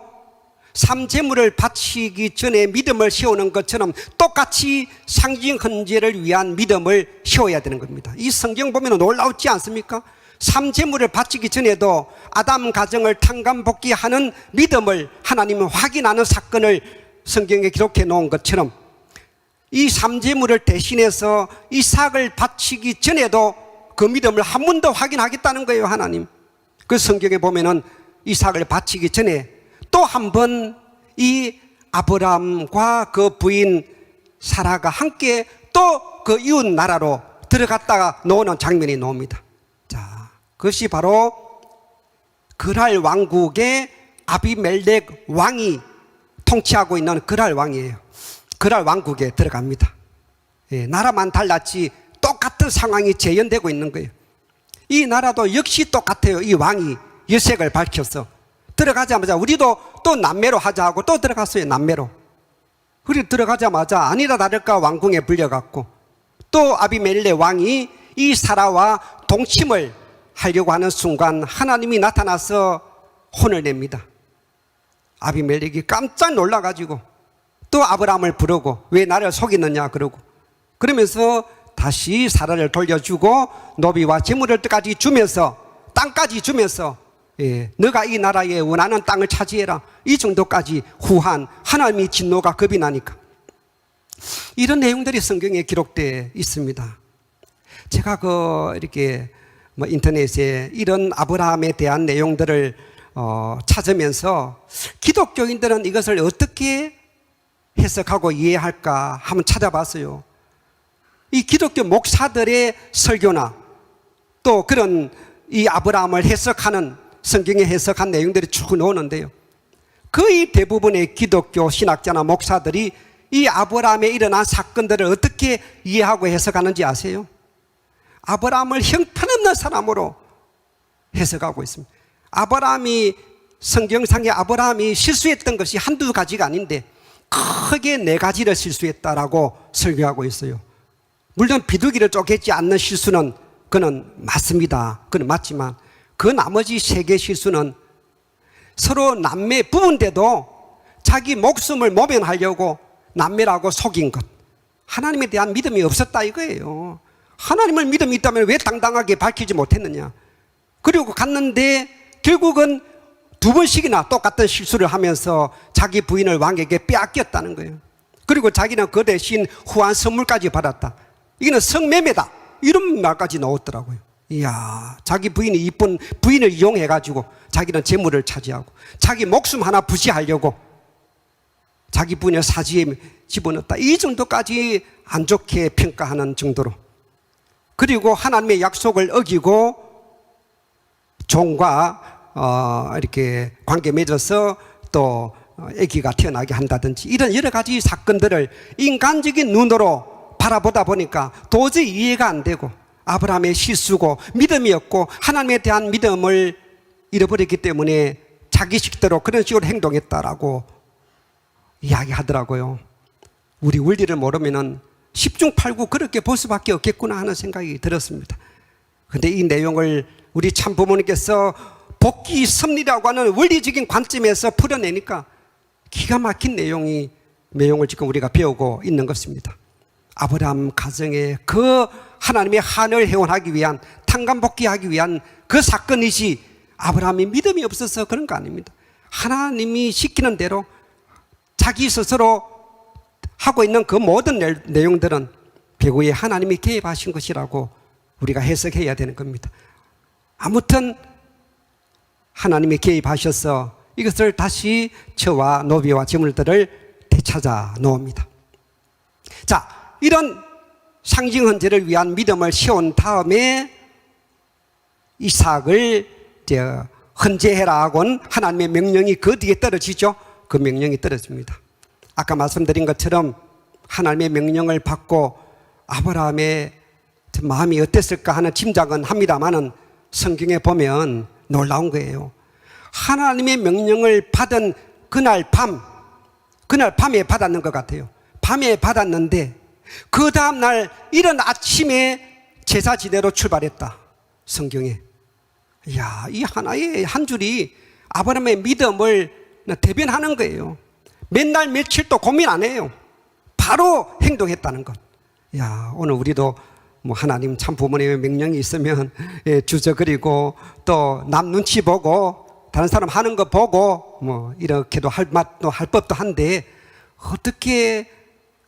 S1: 삼재물을 바치기 전에 믿음을 세우는 것처럼 똑같이 상징 헌제를 위한 믿음을 세워야 되는 겁니다. 이 성경 보면 놀라우지 않습니까? 삼재물을 바치기 전에도 아담 가정을 탕감복귀하는 믿음을 하나님은 확인하는 사건을 성경에 기록해 놓은 것처럼 이 삼재물을 대신해서 이삭을 바치기 전에도 그 믿음을 한 번 더 확인하겠다는 거예요, 하나님. 그 성경에 보면은 이삭을 바치기 전에 또 한 번 이 아브라함과 그 부인 사라가 함께 또 그 이웃 나라로 들어갔다가 나오는 장면이 나옵니다. 자, 그것이 바로 그랄 왕국의 아비멜렉 왕이 통치하고 있는 그랄 왕이에요. 그랄 왕국에 들어갑니다. 나라만 달랐지 똑같은 상황이 재현되고 있는 거예요. 이 나라도 역시 똑같아요. 이 왕이 여색을 밝혀서 들어가자마자 우리도 또 남매로 하자 하고 또 들어갔어요. 남매로. 우리 들어가자마자 아니라 다를까 왕궁에 불려갔고 또 아비멜렉 왕이 이 사라와 동침을 하려고 하는 순간 하나님이 나타나서 혼을 냅니다. 아비멜렉이 깜짝 놀라가지고 또 아브라함을 부르고 왜 나를 속이느냐 그러고 그러면서 다시 사라를 돌려주고 노비와 재물을까지 주면서 땅까지 주면서 너가 이 나라에 원하는 땅을 차지해라 이 정도까지 후한 하나님의 진노가 겁이 나니까 이런 내용들이 성경에 기록되어 있습니다. 제가 이렇게 인터넷에 이런 아브라함에 대한 내용들을 찾으면서 기독교인들은 이것을 어떻게 해석하고 이해할까 한번 찾아봤어요. 이 기독교 목사들의 설교나 또 그런 이 아브라함을 해석하는 성경에 해석한 내용들이 쭉 나오는데요. 거의 대부분의 기독교 신학자나 목사들이 이 아브라함에 일어난 사건들을 어떻게 이해하고 해석하는지 아세요? 아브라함을 형편없는 사람으로 해석하고 있습니다. 아브라함이 성경상의 아브라함이 실수했던 것이 한두 가지가 아닌데 크게 네 가지를 실수했다라고 설교하고 있어요. 물론 비둘기를 쪼개지 않는 실수는 그는 맞습니다. 그는 맞지만 그 나머지 세 개 실수는 서로 남매 부부인데도 자기 목숨을 모면하려고 남매라고 속인 것, 하나님에 대한 믿음이 없었다 이거예요. 하나님을 믿음이 있다면 왜 당당하게 밝히지 못했느냐. 그리고 갔는데 결국은 두 번씩이나 똑같은 실수를 하면서 자기 부인을 왕에게 빼앗겼다는 거예요. 그리고 자기는 그 대신 후한 선물까지 받았다. 이거는 성매매다 이런 말까지 나왔더라고요. 이야, 자기 부인이 이쁜 부인을 이용해가지고 자기는 재물을 차지하고 자기 목숨 하나 부지하려고 자기 부인의 사지에 집어넣었다. 이 정도까지 안 좋게 평가하는 정도로. 그리고 하나님의 약속을 어기고 종과 이렇게 관계 맺어서 또 아기가 태어나게 한다든지 이런 여러 가지 사건들을 인간적인 눈으로 바라보다 보니까 도저히 이해가 안 되고 아브라함의 실수고 믿음이 없고 하나님에 대한 믿음을 잃어버렸기 때문에 자기 식대로 그런 식으로 행동했다라고 이야기하더라고요. 우리 원리를 모르면은 10중 8구 그렇게 볼 수밖에 없겠구나 하는 생각이 들었습니다. 근데 이 내용을 우리 참부모님께서 복귀 섭리라고 하는 원리적인 관점에서 풀어내니까 기가 막힌 내용을 지금 우리가 배우고 있는 것입니다. 아브라함 가정에 그 하나님의 한을 회원하기 위한, 탕감복귀하기 위한 그 사건이지 아브라함이 믿음이 없어서 그런 거 아닙니다. 하나님이 시키는 대로 자기 스스로 하고 있는 그 모든 내용들은 배후에 하나님이 개입하신 것이라고 우리가 해석해야 되는 겁니다. 아무튼 하나님이 개입하셔서 이것을 다시 처와 노비와 재물들을 되찾아 놓습니다. 자, 이런 상징 헌제를 위한 믿음을 세운 다음에 이삭을 헌제해라 하고는 하나님의 명령이 그 뒤에 떨어지죠. 그 명령이 떨어집니다. 아까 말씀드린 것처럼 하나님의 명령을 받고 아브라함의 마음이 어땠을까 하는 짐작은 합니다만은 성경에 보면 놀라운 거예요. 하나님의 명령을 받은 그날 밤에 받았는 것 같아요. 밤에 받았는데 그 다음날 이른 아침에 제사 지내로 출발했다. 성경에. 이야, 이 하나의 한 줄이 아브라함의 믿음을 대변하는 거예요. 몇 날 며칠 또 고민 안 해요. 바로 행동했다는 것. 야, 오늘 우리도 뭐 하나님 참 부모님의 명령이 있으면 주저거리고 또 남 눈치 보고 다른 사람 하는 거 보고 뭐 이렇게도 할 맛도 할 법도 한데 어떻게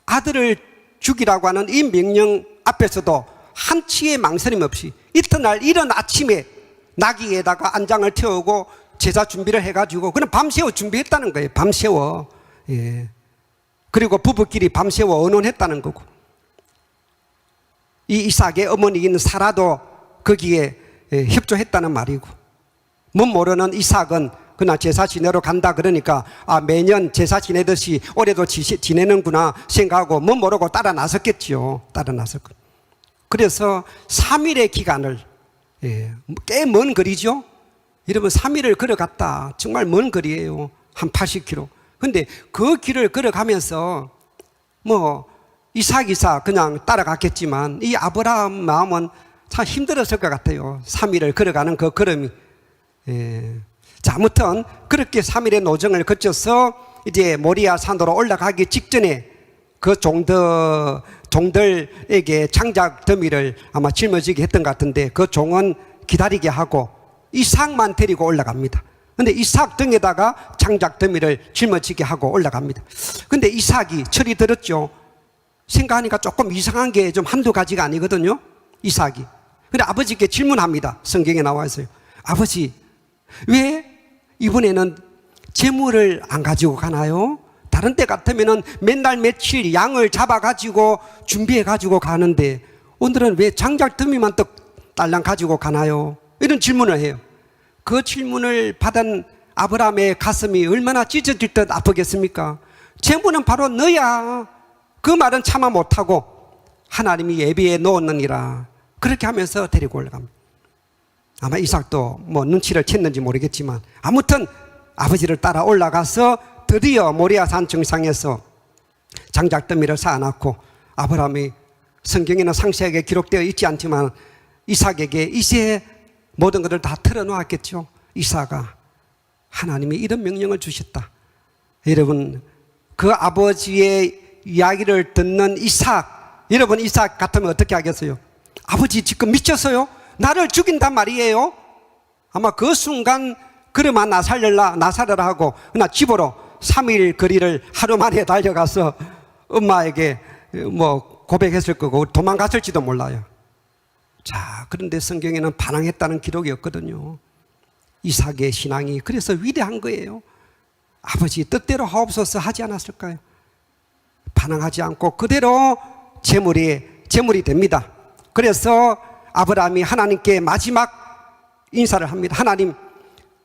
S1: 아들을 죽이라고 하는 이 명령 앞에서도 한치의 망설임 없이 이튿날 이른 아침에 나귀에다가 안장을 태우고 제사 준비를 해가지고 그냥 밤새워 준비했다는 거예요. 밤새워. 예. 그리고 부부끼리 밤새워 의논했다는 거고, 이 이삭의 어머니인 사라도 거기에 협조했다는 말이고, 못 모르는 이삭은 그날 제사 지내러 간다 그러니까 매년 제사 지내듯이 올해도 지내는구나 생각하고 못 모르고 따라 나섰겠지요. 따라 나섰고. 그래서 3일의 기간을, 꽤 먼 거리죠. 여러분 3일을 걸어갔다. 정말 먼 거리예요. 한 80km. 근데 그 길을 걸어가면서 뭐 이삭 그냥 따라갔겠지만 이 아브라함 마음은 참 힘들었을 것 같아요. 3일을 걸어가는 그 걸음이. 자, 아무튼 그렇게 3일의 노정을 거쳐서 이제 모리아 산으로 올라가기 직전에 그 종들에게 장작 더미를 아마 짊어지게 했던 것 같은데 그 종은 기다리게 하고 이삭만 데리고 올라갑니다. 근데 이삭 등에다가 장작 더미를 짊어지게 하고 올라갑니다. 근데 이삭이 철이 들었죠. 생각하니까 조금 이상한 게 좀 한두 가지가 아니거든요. 이삭이. 근데 아버지께 질문합니다. 성경에 나와 있어요. 아버지, 왜 이번에는 재물을 안 가지고 가나요? 다른 때 같으면은 맨날 며칠 양을 잡아가지고 준비해가지고 가는데 오늘은 왜 장작 더미만 또 딸랑 가지고 가나요? 이런 질문을 해요. 그 질문을 받은 아브라함의 가슴이 얼마나 찢어질 듯 아프겠습니까? 재물은 바로 너야. 그 말은 차마 못하고 하나님이 예비해 놓았느니라. 그렇게 하면서 데리고 올라갑니다. 아마 이삭도 뭐 눈치를 챘는지 모르겠지만 아무튼 아버지를 따라 올라가서 드디어 모리아산 정상에서 장작더미를 쌓아놨고, 아브라함이 성경에는 상세하게 기록되어 있지 않지만 이삭에게 이제 모든 것을 다 털어놓았겠죠. 이삭아, 하나님이 이런 명령을 주셨다. 여러분, 그 아버지의 이야기를 듣는 이삭, 여러분 이삭 같으면 어떻게 하겠어요? 아버지 지금 미쳤어요? 나를 죽인단 말이에요? 아마 그 순간 그러면 나 살려라 하고 나 집으로 3일 거리를 하루 만에 달려가서 엄마에게 뭐 고백했을 거고 도망갔을지도 몰라요. 자, 그런데 성경에는 반항했다는 기록이 없거든요. 이삭의 신앙이 그래서 위대한 거예요. 아버지 뜻대로 하옵소서 하지 않았을까요? 반항하지 않고 그대로 제물이 됩니다. 그래서 아브라함이 하나님께 마지막 인사를 합니다. 하나님,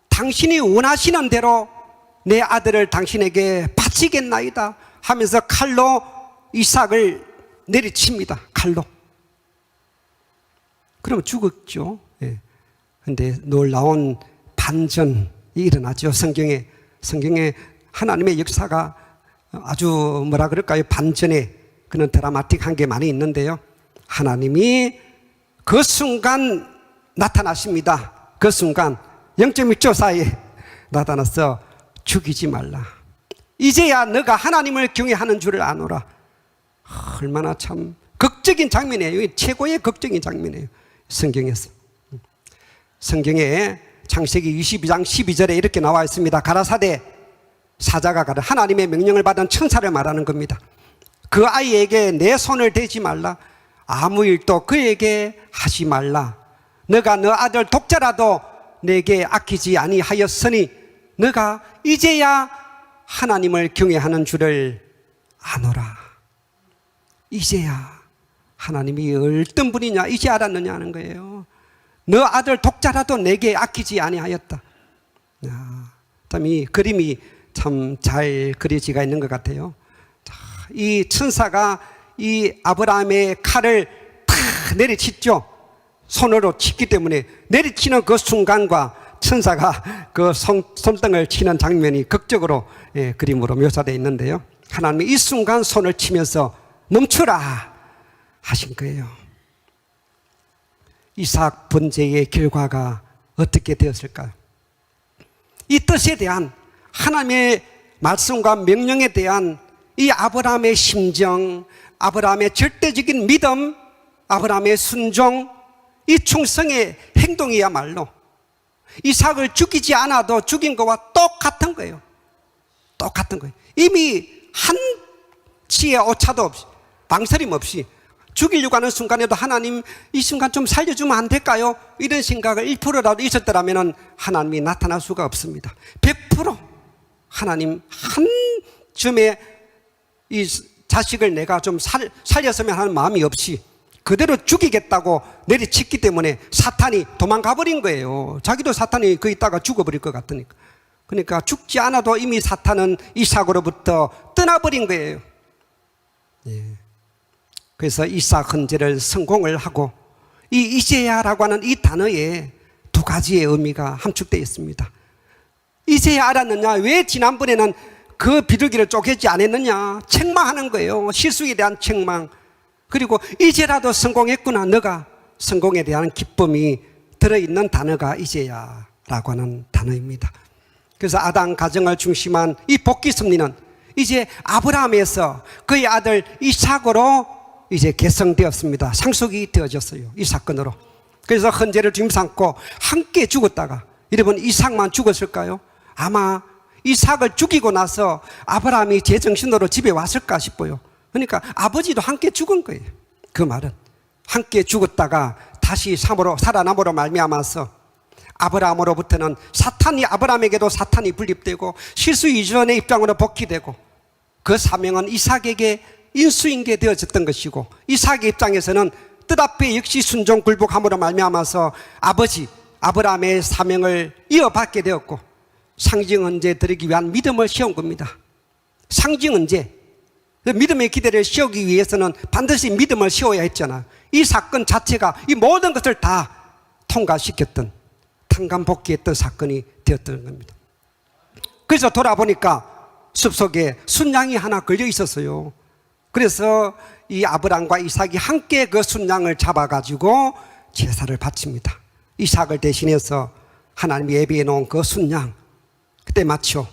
S1: 당신이 원하시는 대로 내 아들을 당신에게 바치겠나이다 하면서 칼로 이삭을 내리칩니다. 칼로. 그러면 죽었죠. 예. 근데 놀라운 반전이 일어나죠. 성경에 하나님의 역사가 아주 뭐라 그럴까요? 반전의 그런 드라마틱한 게 많이 있는데요. 하나님이 그 순간 나타나십니다. 그 순간 0.1초 사이에 나타나서 죽이지 말라. 이제야 너가 하나님을 경외하는 줄을 아노라. 얼마나 참 극적인 장면이에요. 최고의 극적인 장면이에요. 성경에서. 성경에 창세기 22장 12절에 이렇게 나와 있습니다. 가라사대 사자가 가라. 하나님의 명령을 받은 천사를 말하는 겁니다. 그 아이에게 내 손을 대지 말라. 아무 일도 그에게 하지 말라. 너가 너 아들 독자라도 내게 아끼지 아니하였으니 너가 이제야 하나님을 경외하는 줄을 아노라. 이제야 하나님이 어떤 분이냐 이제 알았느냐 하는 거예요. 너 아들 독자라도 내게 아끼지 아니하였다. 참 이 그림이 참 잘 그려지가 있는 것 같아요. 이 천사가 이 아브라함의 칼을 탁 내리치죠. 손으로 치기 때문에 내리치는 그 순간과 천사가 그 손등을 치는 장면이 극적으로 그림으로 묘사되어 있는데요. 하나님이 이 순간 손을 치면서 멈추라 하신 거예요. 이삭 번제의 결과가 어떻게 되었을까요? 이 뜻에 대한 하나님의 말씀과 명령에 대한 이 아브라함의 심정, 아브라함의 절대적인 믿음, 아브라함의 순종, 이 충성의 행동이야말로 이삭을 죽이지 않아도 죽인 것과 똑같은 거예요. 똑같은 거예요. 이미 한치의 오차도 없이, 망설임 없이 죽이려고 하는 순간에도 하나님 이 순간 좀 살려주면 안 될까요? 이런 생각을 1%라도 있었더라면 하나님이 나타날 수가 없습니다. 100% 하나님 한 줌의 이 자식을 내가 좀 살렸으면 하는 마음이 없이 그대로 죽이겠다고 내리쳤기 때문에 사탄이 도망가 버린 거예요. 자기도 사탄이 그 있다가 죽어버릴 것 같으니까. 그러니까 죽지 않아도 이미 사탄은 이삭으로부터 떠나버린 거예요. 예. 그래서 이삭 헌제를 성공을 하고 이 이제야라고 하는 이 단어에 두 가지의 의미가 함축되어 있습니다. 이제야 알았느냐? 왜 지난번에는 그 비둘기를 쪼개지 않았느냐? 책망하는 거예요. 실수에 대한 책망. 그리고 이제라도 성공했구나. 너가 성공에 대한 기쁨이 들어있는 단어가 이제야라고 하는 단어입니다. 그래서 아담 가정을 중심한 이 복귀 섭리는 이제 아브라함에서 그의 아들 이삭으로 이제 개성되었습니다. 상속이 되어졌어요. 이 사건으로. 그래서 헌제를 짐삼고 함께 죽었다가, 여러분 이삭만 죽었을까요? 아마 이삭을 죽이고 나서 아브라함이 제정신으로 집에 왔을까 싶어요. 그러니까 아버지도 함께 죽은 거예요. 그 말은 함께 죽었다가 다시 살아남으로 말미암아서 아브라함으로부터는 아브라함에게도 사탄이 분립되고 실수 이전의 입장으로 복귀되고 그 사명은 이삭에게 인수인계 되어졌던 것이고, 이삭의 입장에서는 뜻앞에 역시 순종 굴복함으로 말미암아서 아브라함의 사명을 이어받게 되었고, 상징 헌제 드리기 위한 믿음을 세운 겁니다. 상징 헌제, 믿음의 기대를 세우기 위해서는 반드시 믿음을 세워야 했잖아. 이 사건 자체가 이 모든 것을 다 통과시켰던, 탄감복귀했던 사건이 되었던 겁니다. 그래서 돌아보니까 숲속에 순양이 하나 걸려 있었어요. 그래서 이 아브람과 이삭이 함께 그 순양을 잡아가지고 제사를 바칩니다. 이삭을 대신해서 하나님이 예비해 놓은 그 순양, 그때 맞죠.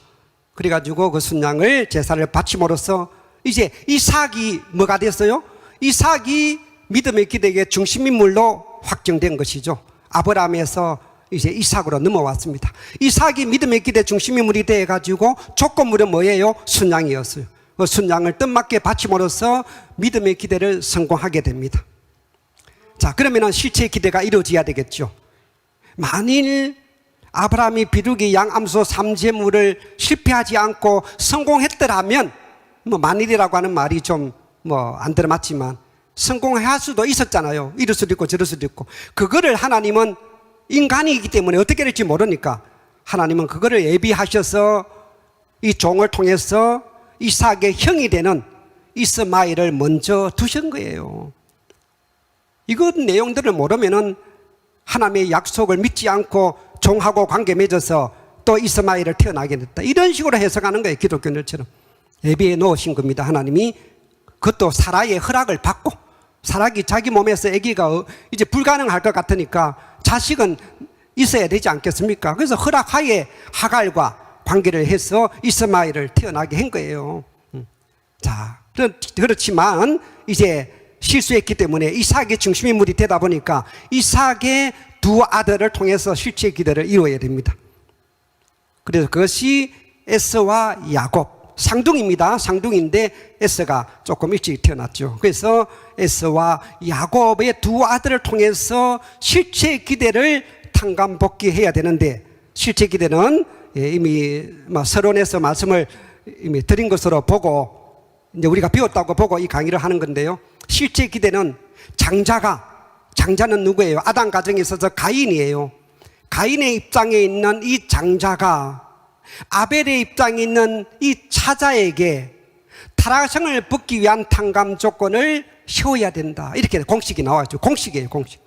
S1: 그래가지고 그 순양을 제사를 바침으로써 이제 이삭이 뭐가 됐어요? 이삭이 믿음의 기대의 중심인물로 확정된 것이죠. 아브라함에서 이제 이삭으로 넘어왔습니다. 이삭이 믿음의 기대 중심인물이 돼가지고 조건물은 뭐예요? 순양이었어요. 그 순양을 뜻맞게 바침으로써 믿음의 기대를 성공하게 됩니다. 자, 그러면은 실체의 기대가 이루어져야 되겠죠. 만일 아브라함이 비둘기 양 암소 3제물을 실패하지 않고 성공했더라면, 뭐 만일이라고 하는 말이 좀 뭐 안 들어맞지만 성공할 수도 있었잖아요. 이럴 수도 있고 저럴 수도 있고. 그거를 하나님은 인간이기 때문에 어떻게 될지 모르니까 하나님은 그거를 예비하셔서 이 종을 통해서 이삭의 형이 되는 이스마엘을 먼저 두신 거예요. 이런 내용들을 모르면은 하나님의 약속을 믿지 않고 종하고 관계 맺어서 또 이스마엘을 태어나게 됐다, 이런 식으로 해석하는 거예요. 기독교인들처럼 예비해 놓으신 겁니다. 하나님이 그것도 사라의 허락을 받고, 사라기 자기 몸에서 아기가 이제 불가능할 것 같으니까 자식은 있어야 되지 않겠습니까? 그래서 허락하에 하갈과 관계를 해서 이스마엘을 태어나게 한 거예요. 자, 그렇지만 이제 실수했기 때문에 이삭의 중심인물이 되다 보니까 이삭의 두 아들을 통해서 실제 기대를 이루어야 됩니다. 그래서 그것이 에서와 야곱, 쌍둥이입니다. 쌍둥이인데 에서가 조금 일찍 태어났죠. 그래서 에서와 야곱의 두 아들을 통해서 실제 기대를 탕감복귀해야 되는데, 실제 기대는 이미 서론에서 말씀을 이미 드린 것으로 보고 이제 우리가 배웠다고 보고 이 강의를 하는 건데요. 실제 기대는 장자는 누구예요? 아담 가정에 있어서 가인이에요. 가인의 입장에 있는 이 장자가 아벨의 입장에 있는 이 차자에게 타락성을 벗기 위한 탕감 조건을 세워야 된다, 이렇게 공식이 나와죠. 공식이에요, 공식.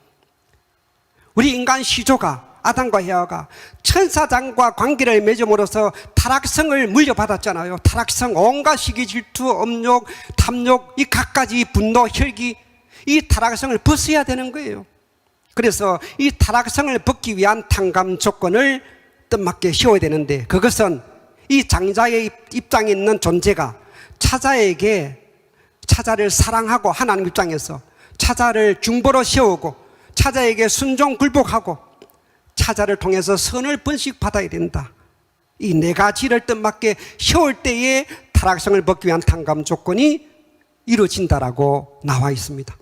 S1: 우리 인간 시조가, 아담과 헤아가 천사장과 관계를 맺음으로써 타락성을 물려받았잖아요. 타락성, 온갖 시기, 질투, 엄욕, 탐욕, 이 갖가지 분노, 혈기, 이 타락성을 벗어야 되는 거예요. 그래서 이 타락성을 벗기 위한 탕감 조건을 뜻맞게 세워야 되는데, 그것은 이 장자의 입장에 있는 존재가 차자에게, 차자를 사랑하고 하나님 입장에서 차자를 중보로 세우고 차자에게 순종 굴복하고 차자를 통해서 선을 번식받아야 된다, 이 네 가지를 뜻맞게 세울 때에 타락성을 벗기 위한 탕감 조건이 이루어진다라고 나와 있습니다.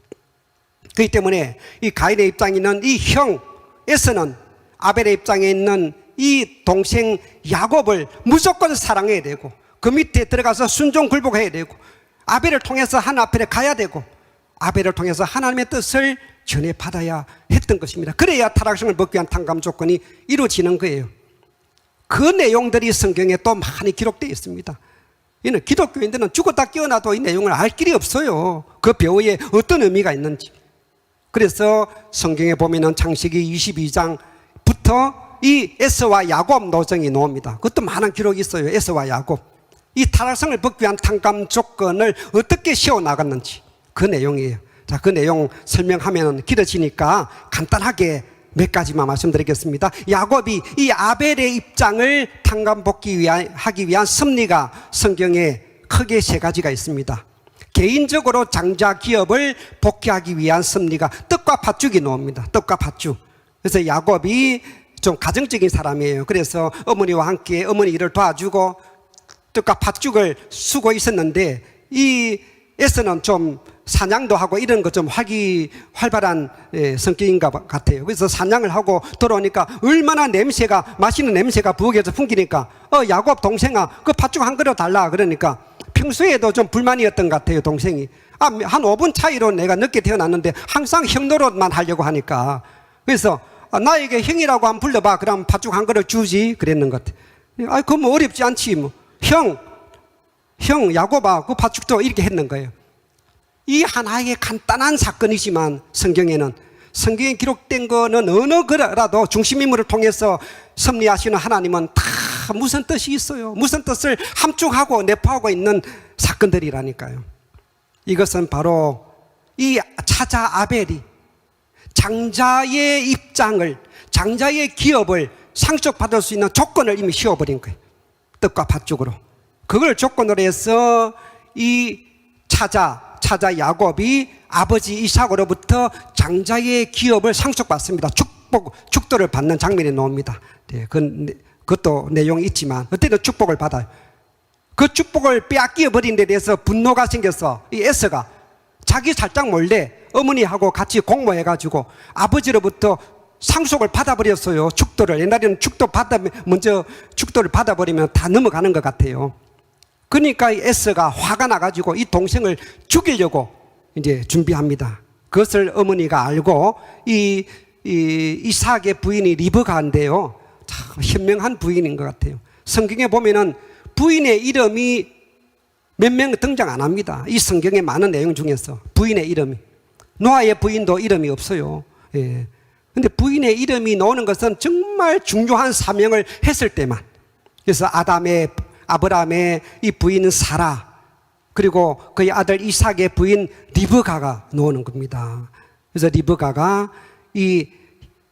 S1: 그렇기 때문에 이 가인의 입장에 있는 이 형 에서는 아벨의 입장에 있는 이 동생 야곱을 무조건 사랑해야 되고, 그 밑에 들어가서 순종 굴복해야 되고, 아벨을 통해서 하나님 앞에 가야 되고, 아벨을 통해서 하나님의 뜻을 전해받아야 했던 것입니다. 그래야 타락성을 벗기 위한 탕감 조건이 이루어지는 거예요. 그 내용들이 성경에 또 많이 기록되어 있습니다. 이는 기독교인들은 죽었다 깨어나도 이 내용을 알 길이 없어요. 그 배후에 어떤 의미가 있는지. 그래서 성경에 보면은 창세기 22장부터 이 에서와 야곱 노정이 나옵니다. 그것도 많은 기록이 있어요. 에서와 야곱, 이 타락성을 벗기 위한 탕감 조건을 어떻게 세워나갔는지 그 내용이에요. 자, 그 내용 설명하면 길어지니까 간단하게 몇 가지만 말씀드리겠습니다. 야곱이 이 아벨의 입장을 탕감복귀하기 위한 섭리가 성경에 크게 세 가지가 있습니다. 개인적으로 장자 기업을 복귀하기 위한 섭리가 떡과 팥죽이 나옵니다. 떡과 팥죽. 그래서 야곱이 좀 가정적인 사람이에요. 그래서 어머니와 함께 어머니 일을 도와주고 떡과 팥죽을 쓰고 있었는데, 이 에서는 좀 사냥도 하고 이런 거 좀 활발한 성격인가 같아요. 그래서 사냥을 하고 돌아오니까 얼마나 냄새가, 맛있는 냄새가 부엌에서 풍기니까 야곱 동생아, 그 팥죽 한 그릇 달라. 그러니까 평소에도 좀 불만이었던 것 같아요. 동생이 한 5분 차이로 내가 늦게 태어났는데 항상 형 노릇만 하려고 하니까, 그래서 나에게 형이라고 한번 불러봐. 그럼 팥죽 한 그릇 주지 그랬는 것 같아요. 그건 뭐 어렵지 않지 뭐. 형 야곱아, 그 팥죽도 이렇게 했는 거예요. 이 하나의 간단한 사건이지만 성경에 기록된 거는 어느 거라도 중심인물을 통해서 섭리하시는 하나님은 다 무슨 뜻이 있어요? 무슨 뜻을 함축하고 내포하고 있는 사건들이라니까요. 이것은 바로 이 차자 아벨이 장자의 입장을, 장자의 기업을 상속받을 수 있는 조건을 이미 씌워버린 거예요. 뜻과 밭쪽으로. 그걸 조건으로 해서 이 차자 야곱이 아버지 이삭으로부터 장자의 기업을 상속받습니다. 축도를 받는 장면이 나옵니다. 네, 그것도 내용이 있지만 어쨌든 축복을 받아요. 그 축복을 빼앗겨 버린 데 대해서 분노가 생겨서 이 에서가 자기 살짝 몰래 어머니하고 같이 공모해가지고 아버지로부터 상속을 받아버렸어요. 축도를. 옛날에는 먼저 축도를 받아버리면 다 넘어가는 것 같아요. 그러니까 에서가 화가 나가지고 이 동생을 죽이려고 이제 준비합니다. 그것을 어머니가 알고 이삭의 부인이 리브가인데요, 참 현명한 부인인 것 같아요. 성경에 보면은 부인의 이름이 몇 명 등장 안 합니다. 이 성경의 많은 내용 중에서 부인의 이름이. 노아의 부인도 이름이 없어요. 예. 근데 부인의 이름이 나오는 것은 정말 중요한 사명을 했을 때만. 그래서 아브라함의 이 부인은 사라, 그리고 그의 아들 이삭의 부인 리브가가 나오는 겁니다. 그래서 리브가가 이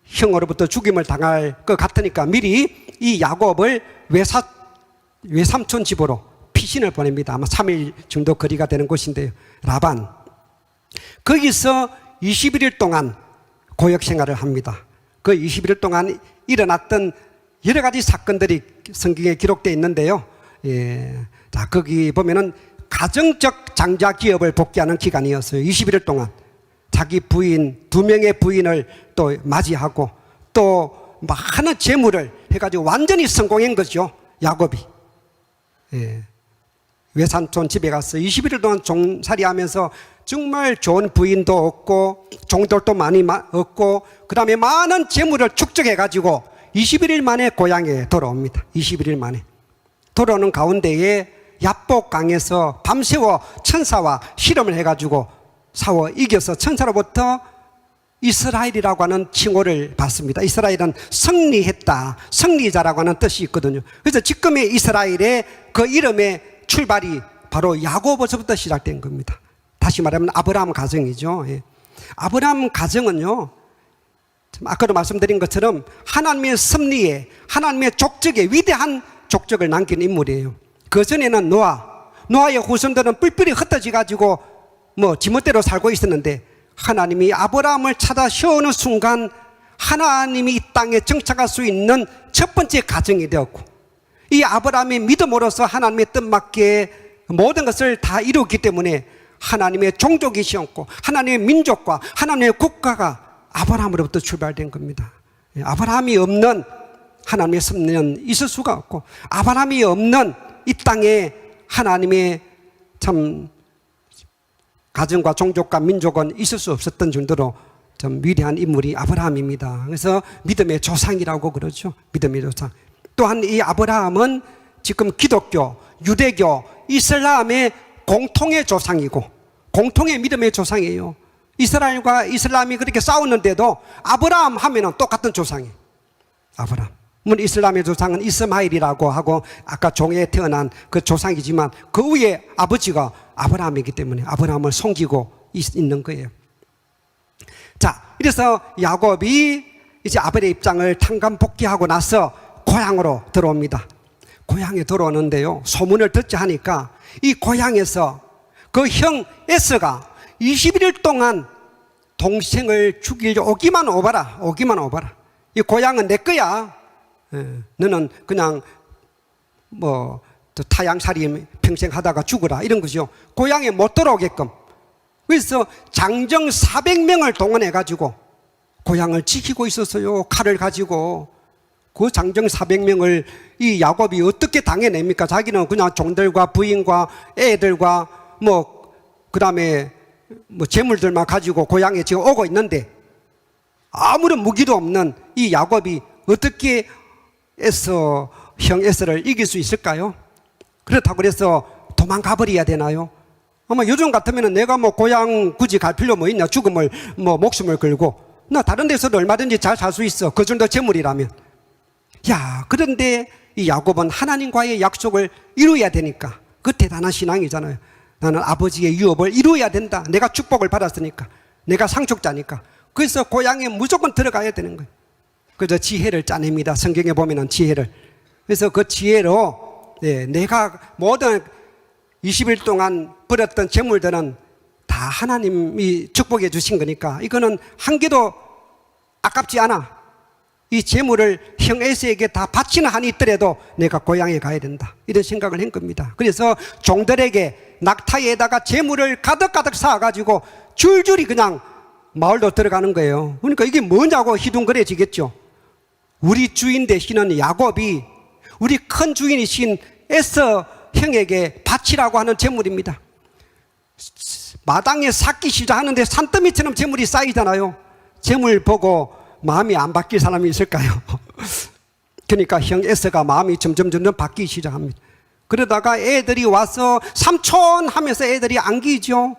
S1: 형으로부터 죽임을 당할 것 같으니까 미리 이 야곱을 외삼촌 집으로 피신을 보냅니다. 아마 3일 정도 거리가 되는 곳인데요. 라반. 거기서 21일 동안 고역 생활을 합니다. 그 21일 동안 일어났던 여러 가지 사건들이 성경에 기록되어 있는데요. 예. 자, 거기 보면은 가정적 장자 기업을 복귀하는 기간이었어요. 21일 동안. 자기 부인, 2명의 부인을 또 맞이하고 또 많은 재물을 해가지고 완전히 성공한 거죠. 야곱이. 예. 외삼촌 집에 가서 21일 동안 종살이 하면서 정말 좋은 부인도 얻고 종들도 많이 얻고 그 다음에 많은 재물을 축적해가지고 21일 만에 고향에 돌아옵니다. 21일 만에. 돌아오는 가운데에 야복강에서 밤새워 천사와 실험을 해가지고 싸워 이겨서 천사로부터 이스라엘이라고 하는 칭호를 받습니다. 이스라엘은 승리했다, 승리자라고 하는 뜻이 있거든요. 그래서 지금의 이스라엘의 그 이름의 출발이 바로 야곱에서부터 시작된 겁니다. 다시 말하면 아브라함 가정이죠. 예. 아브라함 가정은요, 아까도 말씀드린 것처럼 하나님의 섭리에, 하나님의 족적에 위대한 족적을 남긴 인물이에요. 그 전에는 노아의 후손들은 뿔뿔이 흩어져 가지고 지멋대로 살고 있었는데 하나님이 아브라함을 찾아 세우는 순간 하나님이 이 땅에 정착할 수 있는 첫 번째 가정이 되었고, 이 아브라함의 믿음으로서 하나님의 뜻맞게 모든 것을 다 이루었기 때문에 하나님의 종족이 시었고 하나님의 민족과 하나님의 국가가 아브라함으로부터 출발된 겁니다. 아브라함이 없는 하나님의 섭리는 있을 수가 없고, 아브라함이 없는 이 땅에 하나님의 참 가정과 종족과 민족은 있을 수 없었던 정도로 좀 위대한 인물이 아브라함입니다. 그래서 믿음의 조상이라고 그러죠. 믿음의 조상. 또한 이 아브라함은 지금 기독교, 유대교, 이슬람의 공통의 조상이고 공통의 믿음의 조상이에요. 이스라엘과 이슬람이 그렇게 싸웠는데도 아브라함 하면은 똑같은 조상이에요. 아브라함. 물론 이슬람의 조상은 이스마일이라고 하고 아까 종에 태어난 그 조상이지만 그 위에 아버지가 아브라함이기 때문에 아브라함을 섬기고 있는 거예요. 자, 그래서 야곱이 이제 아벨의 입장을 탕감복귀하고 나서 고향으로 들어옵니다. 고향에 들어오는데요, 소문을 듣자 하니까 이 고향에서 그 형 에서가 21일 동안 동생을 죽이려 오기만 오봐라. 이 고향은 내 거야. 너는 그냥 타양살이 평생 하다가 죽어라, 이런 거죠. 고향에 못 돌아오게끔. 그래서 장정 400명을 동원해가지고 고향을 지키고 있었어요. 칼을 가지고. 그 장정 400명을 이 야곱이 어떻게 당해냅니까? 자기는 그냥 종들과 부인과 애들과 그 다음에 재물들만 가지고 고향에 지금 오고 있는데 아무런 무기도 없는 이 야곱이 어떻게 형 에서를 이길 수 있을까요? 그렇다고 그래서 도망가 버려야 되나요? 아마 요즘 같으면 내가 고향 굳이 갈 필요 있냐? 죽음을 목숨을 걸고 나 다른 데서도 얼마든지 잘 살 수 있어. 그 정도 재물이라면. 야, 그런데 이 야곱은 하나님과의 약속을 이루어야 되니까, 그 대단한 신앙이잖아요. 나는 아버지의 유업을 이루어야 된다. 내가 축복을 받았으니까, 내가 상속자니까. 그래서 고향에 무조건 들어가야 되는 거예요. 그래서 지혜를 짜냅니다. 성경에 보면은 지혜를. 그래서 그 지혜로 내가 모든 20일 동안 벌었던 재물들은 다 하나님이 축복해 주신 거니까 이거는 한 개도 아깝지 않아. 이 재물을 형 에서에게 다 바치는 한이 있더라도 내가 고향에 가야 된다, 이런 생각을 한 겁니다. 그래서 종들에게 낙타에다가 재물을 가득가득 쌓아가지고 줄줄이 그냥 마을로 들어가는 거예요. 그러니까 이게 뭐냐고 희둥거려지겠죠. 우리 주인 되시는 야곱이 우리 큰 주인이신 에서 형에게 바치라고 하는 재물입니다. 마당에 쌓기 시작하는데 산더미처럼 재물이 쌓이잖아요. 재물 보고 마음이 안 바뀔 사람이 있을까요? 그러니까 형 에서가 마음이 점점 바뀌기 시작합니다. 그러다가 애들이 와서 삼촌 하면서 애들이 안기죠.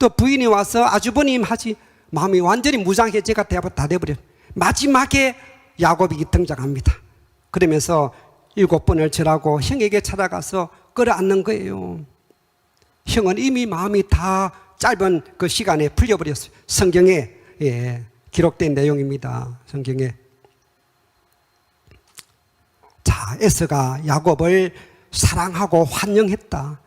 S1: 또 부인이 와서 아주버님 하지. 마음이 완전히 무장해제가 다 돼버려요. 마지막에 야곱이 등장합니다. 그러면서 7번을 절하고 형에게 찾아가서 끌어안는 거예요. 형은 이미 마음이 다 짧은 그 시간에 풀려버렸어요. 성경에 기록된 내용입니다. 성경에. 자, 에서가 야곱을 사랑하고 환영했다.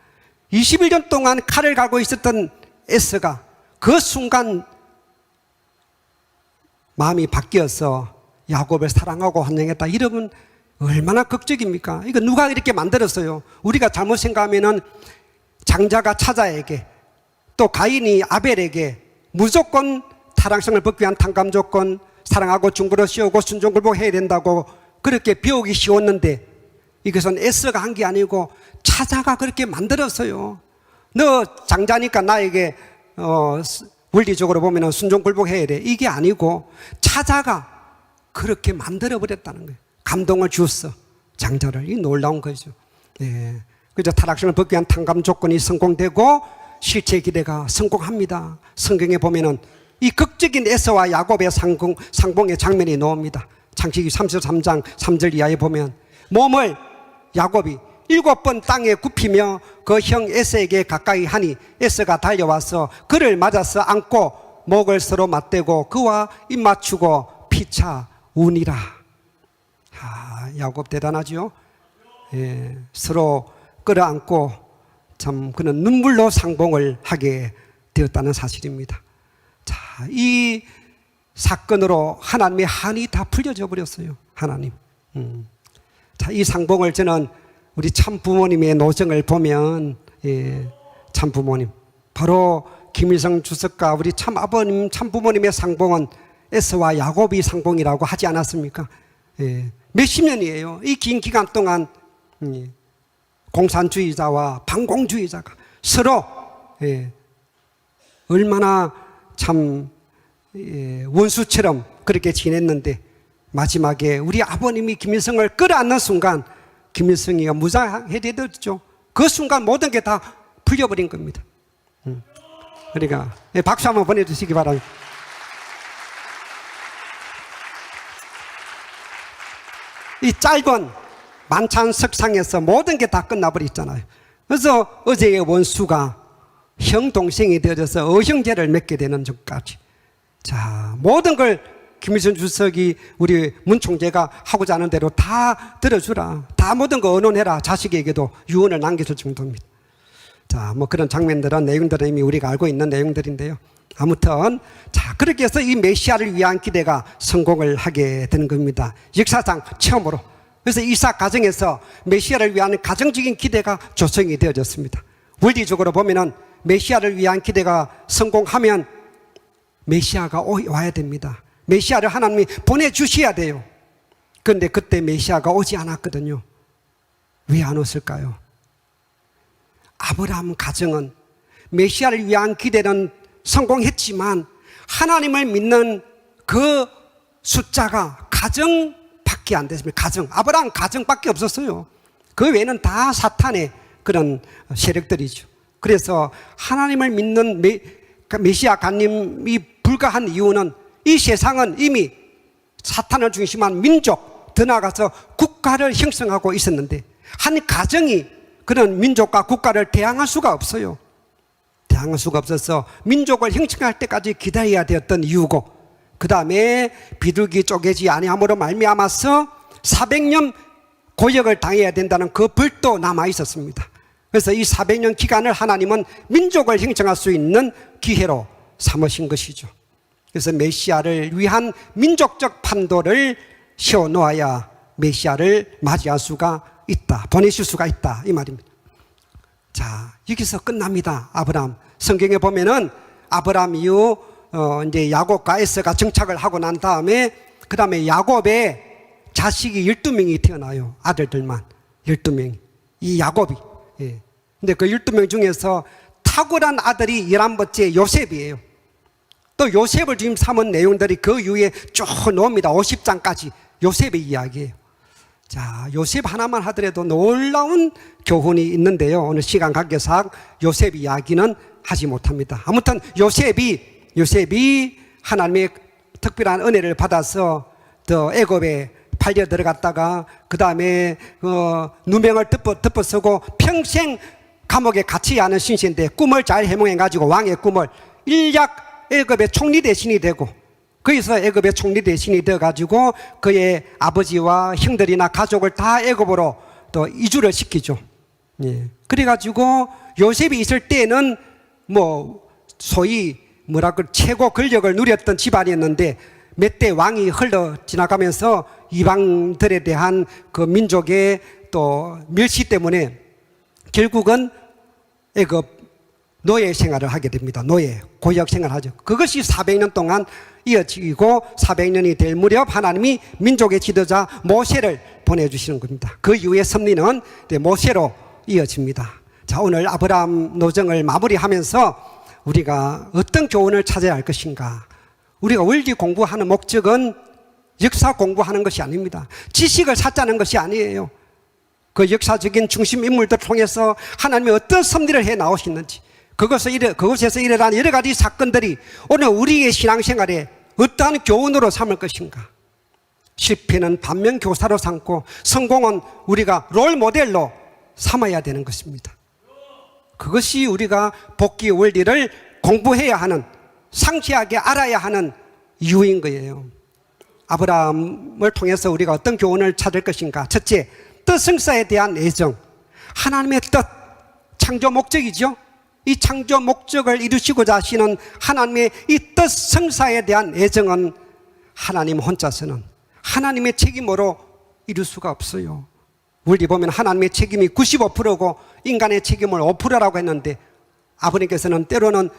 S1: 21년 동안 칼을 갈고 있었던 에서가 그 순간 마음이 바뀌어서 야곱을 사랑하고 환영했다. 여러분, 얼마나 극적입니까? 이거 누가 이렇게 만들었어요? 우리가 잘못 생각하면은 장자가 차자에게, 또 가인이 아벨에게 무조건 타락성을 벗기 위한 탕감 조건, 사랑하고 중보로 씌우고 순종굴복해야 된다고 그렇게 배우기 쉬웠는데, 이것은 에서가 한 게 아니고 차자가 그렇게 만들었어요. 너 장자니까 나에게 원리적으로 보면 순종굴복해야 돼, 이게 아니고 차자가 그렇게 만들어버렸다는 거예요. 감동을 주었어, 장자를. 이 놀라운 거죠. 그래서 타락성을 벗기 위한 탕감 조건이 성공되고 실제 기대가 성공합니다. 성경에 보면은 이 극적인 에서와 야곱의 상봉의 장면이 나옵니다. 창세기 33장 3절 이하에 보면 몸을 야곱이 7번 땅에 굽히며 그 형 에서에게 가까이 하니 에서가 달려와서 그를 맞아서 안고 목을 서로 맞대고 그와 입 맞추고 피차 우니라. 야곱 대단하죠. 서로 끌어안고 참 그는 눈물로 상봉을 하게 되었다는 사실입니다. 자, 이 사건으로 하나님의 한이 다 풀려져 버렸어요. 하나님. 자, 이 상봉을 저는 우리 참 부모님의 노정을 보면, 참 부모님, 바로 김일성 주석과 우리 참 아버님, 참 부모님의 상봉은 에서와 야곱이 상봉이라고 하지 않았습니까? 몇십 년이에요. 이 긴 기간 동안 공산주의자와 반공주의자가 서로 얼마나 참 원수처럼 그렇게 지냈는데, 마지막에 우리 아버님이 김일성을 끌어안는 순간 김일성이가 무장해제됐죠. 그 순간 모든 게 다 풀려버린 겁니다. 그러니까 박수 한번 보내주시기 바랍니다. 이 짧은 만찬석상에서 모든 게 다 끝나버렸잖아요. 그래서 어제의 원수가 형 동생이 되어져서 어형제를 맺게 되는 것까지. 자, 모든 걸 김일성 주석이 우리 문 총재가 하고자 하는 대로 다 들어주라, 다 모든 거 언론해라, 자식에게도 유언을 남겨줄 정도입니다. 자, 뭐 그런 장면들은, 내용들은 이미 우리가 알고 있는 내용들인데요. 아무튼 자, 그렇게 해서 이 메시아를 위한 기대가 성공을 하게 되는 겁니다. 역사상 처음으로. 그래서 이삭 가정에서 메시아를 위한 가정적인 기대가 조성이 되어졌습니다. 원리적으로 보면은 메시아를 위한 기대가 성공하면 메시아가 와야 됩니다. 메시아를 하나님이 보내주셔야 돼요. 그런데 그때 메시아가 오지 않았거든요. 왜 안 왔을까요? 아브라함 가정은 메시아를 위한 기대는 성공했지만 하나님을 믿는 그 숫자가 가정밖에 안 됐습니다. 가정, 아브라함 가정밖에 없었어요. 그 외에는 다 사탄의 그런 세력들이죠. 그래서 하나님을 믿는 메시아 간님이 불가한 이유는 이 세상은 이미 사탄을 중심한 민족, 더 나아가서 국가를 형성하고 있었는데 한 가정이 그런 민족과 국가를 대항할 수가 없어요. 대항할 수가 없어서 민족을 형성할 때까지 기다려야 되었던 이유고, 그 다음에 비둘기 쪼개지 아니함으로 말미암아서 400년 고역을 당해야 된다는 그 벌도 남아 있었습니다. 그래서 이 400년 기간을 하나님은 민족을 형성할 수 있는 기회로 삼으신 것이죠. 그래서 메시아를 위한 민족적 판도를 세워놓아야 메시아를 맞이할 수가 있다, 보내실 수가 있다, 이 말입니다. 자, 여기서 끝납니다. 아브라함. 성경에 보면은 아브라함 이후 이제 야곱과 에서가 정착을 하고 난 다음에 그 다음에 야곱의 자식이 12명이 태어나요. 아들들만 12명. 이 야곱이. 예. 근데 그 12명 중에서 탁월한 아들이 11번째 요셉이에요. 또 요셉을 지금 삼은 내용들이 그 이후에 쭉 나옵니다. 50장까지 요셉의 이야기예요. 자, 요셉 하나만 하더라도 놀라운 교훈이 있는데요. 오늘 시간 관계상 요셉 이야기는 하지 못합니다. 아무튼 요셉이 하나님의 특별한 은혜를 받아서 더 애굽에 팔려 들어갔다가 그 다음에 누명을 덮어쓰고 평생 감옥에 갇히지 않은 신세인데 꿈을 잘 해몽해가지고 왕의 꿈을 일약 애굽의 총리 대신이 되고, 거기서 애굽의 총리 대신이 되어가지고 그의 아버지와 형들이나 가족을 다 애굽으로 또 이주를 시키죠. 예. 그래가지고 요셉이 있을 때는 뭐 소위 최고 권력을 누렸던 집안이었는데 몇 대 왕이 흘러 지나가면서 이방들에 대한 그 민족의 또 멸시 때문에 결국은 애굽 노예 생활을 하게 됩니다. 노예, 고역 생활을 하죠. 그것이 400년 동안 이어지고 400년이 될 무렵 하나님이 민족의 지도자 모세를 보내주시는 겁니다. 그 이후의 섭리는 모세로 이어집니다. 자, 오늘 아브라함 노정을 마무리하면서 우리가 어떤 교훈을 찾아야 할 것인가. 우리가 원리 공부하는 목적은 역사 공부하는 것이 아닙니다. 지식을 찾자는 것이 아니에요. 그 역사적인 중심 인물들을 통해서 하나님이 어떤 섭리를 해 나오시는지, 그것에서 일어난 여러 가지 사건들이 오늘 우리의 신앙생활에 어떠한 교훈으로 삼을 것인가. 실패는 반면교사로 삼고 성공은 우리가 롤모델로 삼아야 되는 것입니다. 그것이 우리가 복귀 원리를 공부해야 하는, 상세하게 알아야 하는 이유인 거예요. 아브라함을 통해서 우리가 어떤 교훈을 찾을 것인가. 첫째, 뜻성사에 대한 애정. 하나님의 뜻, 창조 목적이죠. 이 창조 목적을 이루시고자 하시는 하나님의 이 뜻성사에 대한 애정은 하나님 혼자서는 하나님의 책임으로 이룰 수가 없어요. 원리 보면 하나님의 책임이 95%고 인간의 책임을 5%라고 했는데 아버님께서는 때로는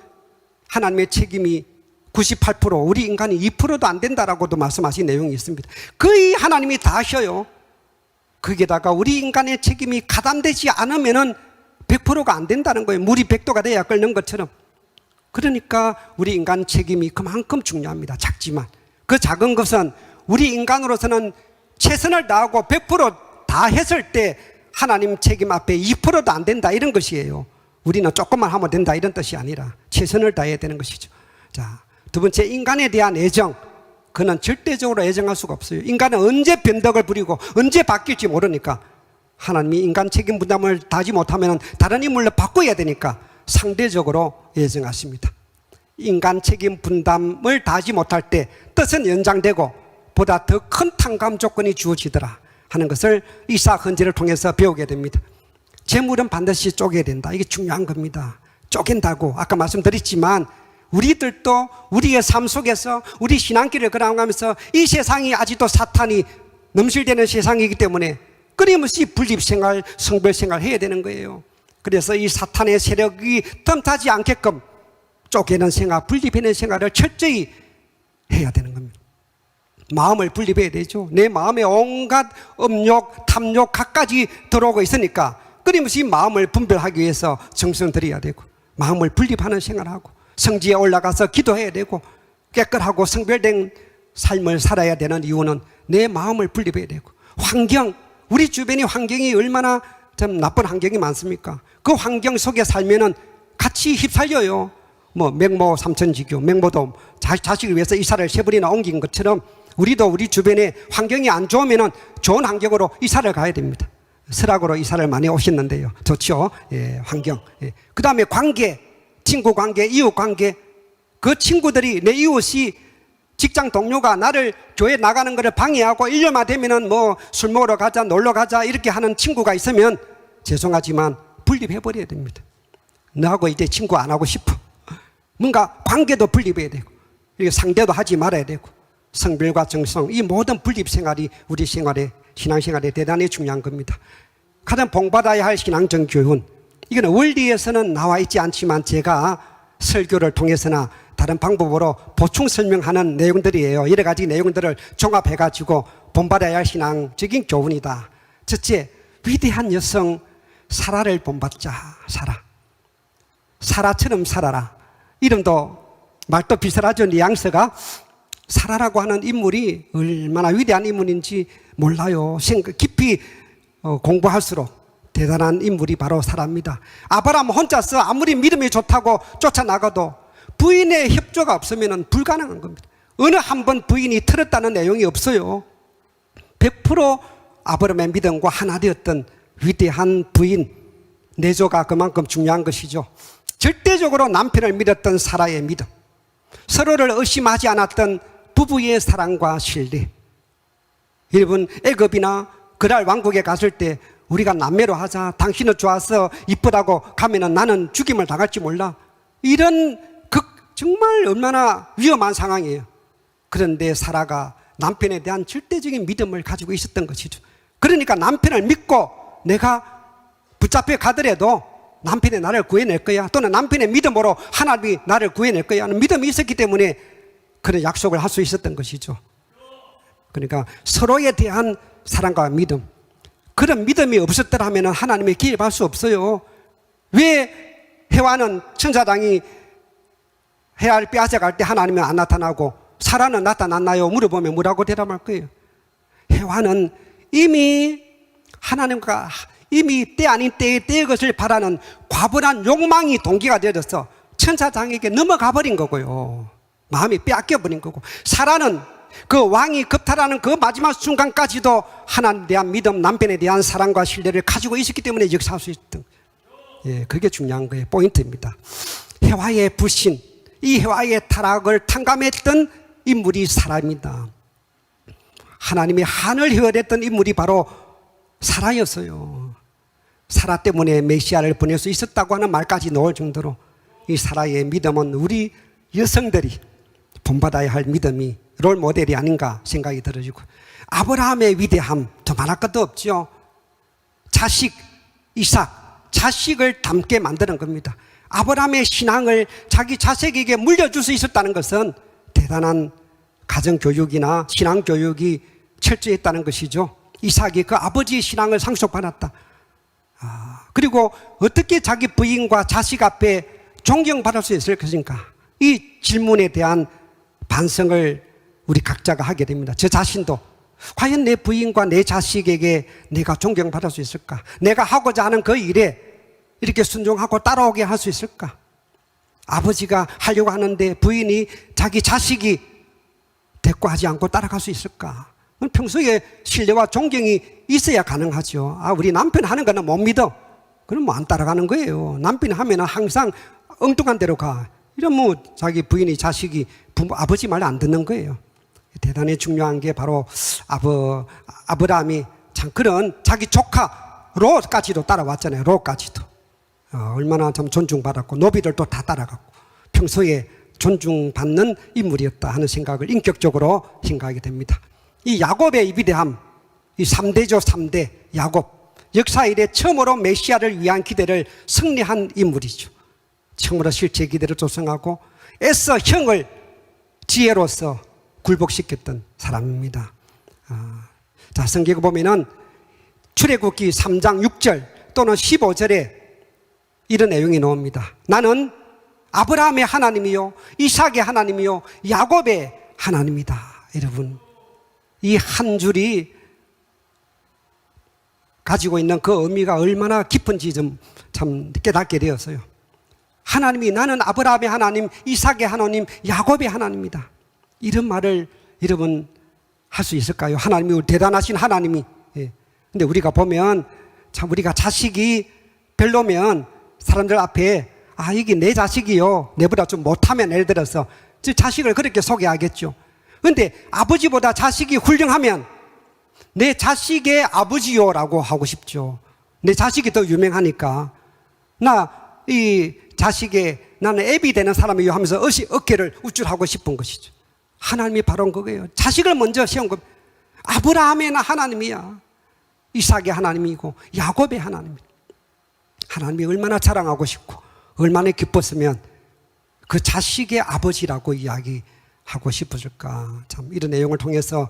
S1: 하나님의 책임이 98%, 우리 인간이 2%도 안 된다라고도 말씀하신 내용이 있습니다. 거의 하나님이 다 하셔요. 거기에다가 우리 인간의 책임이 가담되지 않으면은 100%가 안 된다는 거예요. 물이 100도가 돼야 끓는 것처럼. 그러니까 우리 인간 책임이 그만큼 중요합니다. 작지만 그 작은 것은 우리 인간으로서는 최선을 다하고 100%다 했을 때 하나님 책임 앞에 2%도 안 된다, 이런 것이에요. 우리는 조금만 하면 된다, 이런 뜻이 아니라 최선을 다해야 되는 것이죠. 자, 두 번째, 인간에 대한 애정. 그는 절대적으로 애정할 수가 없어요. 인간은 언제 변덕을 부리고 언제 바뀔지 모르니까 하나님이 인간 책임 분담을 다하지 못하면 다른 인물로 바꿔야 되니까 상대적으로 애정하십니다. 인간 책임 분담을 다하지 못할 때 뜻은 연장되고 보다 더 큰 탕감 조건이 주어지더라 하는 것을 이삭 헌지를 통해서 배우게 됩니다. 재물은 반드시 쪼개야 된다. 이게 중요한 겁니다. 쪼갠다고 아까 말씀드렸지만 우리들도 우리의 삶 속에서 우리 신앙길을 걸어가면서 이 세상이 아직도 사탄이 넘실대는 세상이기 때문에 끊임없이 분립생활, 성별생활 해야 되는 거예요. 그래서 이 사탄의 세력이 틈타지 않게끔 쪼개는 생활, 분립해내는 생활을 철저히 해야 되는 겁니다. 마음을 분립해야 되죠. 내 마음에 온갖 음욕, 탐욕 갖가지 들어오고 있으니까 끊임없이 마음을 분별하기 위해서 정성을 들여야 되고, 마음을 분립하는 생활을 하고, 성지에 올라가서 기도해야 되고, 깨끗하고 성별된 삶을 살아야 되는 이유는 내 마음을 분립해야 되고, 환경, 우리 주변의 환경이 얼마나 좀 나쁜 환경이 많습니까? 그 환경 속에 살면은 같이 휩쓸려요. 뭐 맹모 삼천지교, 맹모도 자식을 위해서 이사를 3번이나 옮긴 것처럼 우리도 우리 주변에 환경이 안 좋으면 좋은 환경으로 이사를 가야 됩니다. 설악으로 이사를 많이 오셨는데요. 좋죠. 예, 환경. 예. 그 다음에 관계, 친구 관계, 이웃 관계. 그 친구들이, 내 이웃이 직장 동료가 나를 교회 나가는 것을 방해하고 1년만 되면은 뭐 술 먹으러 가자, 놀러 가자 이렇게 하는 친구가 있으면 죄송하지만 분립해버려야 됩니다. 너하고 이제 친구 안 하고 싶어. 뭔가 관계도 분립해야 되고, 상대도 하지 말아야 되고, 성별과 정성, 이 모든 분립 생활이 우리 생활에, 신앙생활에 대단히 중요한 겁니다. 가장 본받아야 할 신앙적 교훈, 이거는 원리에서는 나와 있지 않지만 제가 설교를 통해서나 다른 방법으로 보충 설명하는 내용들이에요. 여러 가지 내용들을 종합해가지고 본받아야 할 신앙적인 교훈이다. 첫째, 위대한 여성 사라를 본받자. 사라처럼 살아라. 이름도 말도 비슷하죠. 뉘앙스가. 사라라고 하는 인물이 얼마나 위대한 인물인지 몰라요. 깊이 공부할수록 대단한 인물이 바로 사라입니다. 아브라함 혼자서 아무리 믿음이 좋다고 쫓아나가도 부인의 협조가 없으면 불가능한 겁니다. 어느 한 번 부인이 틀었다는 내용이 없어요. 100% 아브라함의 믿음과 하나 되었던 위대한 부인, 내조가 그만큼 중요한 것이죠. 절대적으로 남편을 믿었던 사라의 믿음, 서로를 의심하지 않았던 부부의 사랑과 신뢰. 여러분, 애굽이나 그랄 왕국에 갔을 때 우리가 남매로 하자, 당신은 좋아서 이쁘다고 가면은 나는 죽임을 당할지 몰라, 이런 정말 얼마나 위험한 상황이에요. 그런데 사라가 남편에 대한 절대적인 믿음을 가지고 있었던 것이죠. 그러니까 남편을 믿고 내가 붙잡혀 가더라도 남편이 나를 구해낼 거야, 또는 남편의 믿음으로 하나님이 나를 구해낼 거야 하는 믿음이 있었기 때문에 그런 약속을 할 수 있었던 것이죠. 그러니까 서로에 대한 사랑과 믿음, 그런 믿음이 없었더라면 하나님의 개입할 수 없어요. 왜 해와는 천사장이 해와를 빼앗아갈 때 하나님은 안 나타나고 사라는 나타났나요? 물어보면 뭐라고 대답할 거예요? 해와는 이미 하나님과 이미 때 아닌 때에 때의 것을 바라는 과분한 욕망이 동기가 되어서 천사장에게 넘어가 버린 거고요. 마음이 빼앗겨 버린 거고, 사라는 그 왕이 겁탈하는 그 마지막 순간까지도 하나님에 대한 믿음, 남편에 대한 사랑과 신뢰를 가지고 있었기 때문에 역사할 수 있던, 예, 그게 중요한 거예요. 포인트입니다. 해와의 불신, 이 해와의 타락을 탕감했던 인물이 사라입니다. 하나님의 한을 헤아렸던 인물이 바로 사라였어요. 사라 때문에 메시아를 보낼 수 있었다고 하는 말까지 넣을 정도로 이 사라의 믿음은 우리 여성들이 본받아야 할 믿음이 롤 모델이 아닌가 생각이 들어지고, 아브라함의 위대함 더 말할 것도 없죠. 자식 이삭, 자식을 닮게 만드는 겁니다. 아브라함의 신앙을 자기 자식에게 물려줄 수 있었다는 것은 대단한 가정교육이나 신앙교육이 철저했다는 것이죠. 이삭이 그 아버지의 신앙을 상속받았다. 그리고 어떻게 자기 부인과 자식 앞에 존경받을 수 있을 것인가, 이 질문에 대한 반성을 우리 각자가 하게 됩니다. 저 자신도 과연 내 부인과 내 자식에게 내가 존경받을 수 있을까? 내가 하고자 하는 그 일에 이렇게 순종하고 따라오게 할 수 있을까? 아버지가 하려고 하는데 부인이 자기 자식이 대꾸하지 않고 따라갈 수 있을까? 평소에 신뢰와 존경이 있어야 가능하죠. 우리 남편 하는 거는 못 믿어. 그럼 뭐 안 따라가는 거예요. 남편이 하면 항상 엉뚱한 데로 가. 이러면 자기 부인이 자식이 아버지 말 안 듣는 거예요. 대단히 중요한 게 바로 아브라함이 참 그런 자기 조카 롯까지도 따라왔잖아요. 롯까지도 얼마나 참 존중받았고 노비들도 다 따라갔고 평소에 존중받는 인물이었다 하는 생각을 인격적으로 생각하게 됩니다. 이 야곱의 위대함, 이 3대죠. 3대 야곱, 역사 이래 처음으로 메시아를 위한 기대를 승리한 인물이죠. 처음으로 실제 기대를 조성하고 애써 형을 지혜로서 굴복시켰던 사람입니다. 자, 성경에 보면은 출애굽기 3장 6절 또는 15절에 이런 내용이 나옵니다. 나는 아브라함의 하나님이요 이삭의 하나님이요 야곱의 하나님이다. 여러분, 이 한 줄이 가지고 있는 그 의미가 얼마나 깊은지 좀 참 깨닫게 되었어요. 하나님이 나는 아브라함의 하나님, 이삭의 하나님, 야곱의 하나님이다. 이런 말을 여러분 할 수 있을까요? 하나님이 대단하신 하나님이. 예. 근데 우리가 보면 참 우리가 자식이 별로면 사람들 앞에 이게 내 자식이요, 내보다 좀 못하면 예를 들어서 자식을 그렇게 소개하겠죠. 근데 아버지보다 자식이 훌륭하면 내 자식의 아버지요라고 하고 싶죠. 내 자식이 더 유명하니까 이 자식의 나는 애비 되는 사람이요 하면서 어깨를 우쭐하고 싶은 것이죠. 하나님이 바로 그거예요. 자식을 먼저 세운 것. 아브라함의 하나님이야. 이삭의 하나님이고 야곱의 하나님이다. 하나님이 얼마나 자랑하고 싶고 얼마나 기뻤으면 그 자식의 아버지라고 이야기하고 싶어질까. 참 이런 내용을 통해서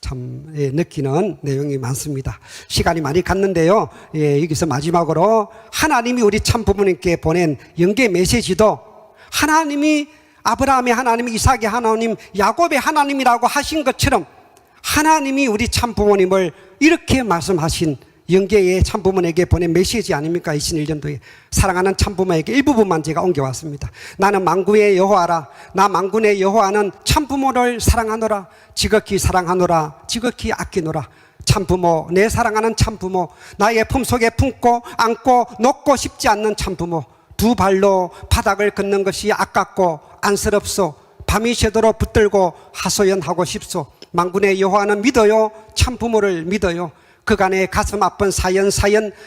S1: 참 느끼는 내용이 많습니다. 시간이 많이 갔는데요. 여기서 마지막으로 하나님이 우리 참 부모님께 보낸 영계 메시지도 하나님이 아브라함의 하나님, 이삭의 하나님, 야곱의 하나님이라고 하신 것처럼 하나님이 우리 참 부모님을 이렇게 말씀하신 영계의 참부모에게 보낸 메시지 아닙니까? 2021년도에 사랑하는 참부모에게 일부분만 제가 옮겨왔습니다. 나는 만군의 여호와라. 나 만군의 여호와는 참부모를 사랑하노라. 지극히 사랑하노라. 지극히 아끼노라. 참부모, 내 사랑하는 참부모, 나의 품속에 품고 안고 놓고 싶지 않는 참부모, 두 발로 바닥을 걷는 것이 아깝고 안쓰럽소. 밤이 새도록 붙들고 하소연하고 싶소. 만군의 여호와는 믿어요. 참부모를 믿어요. 그간의 가슴 아픈 사연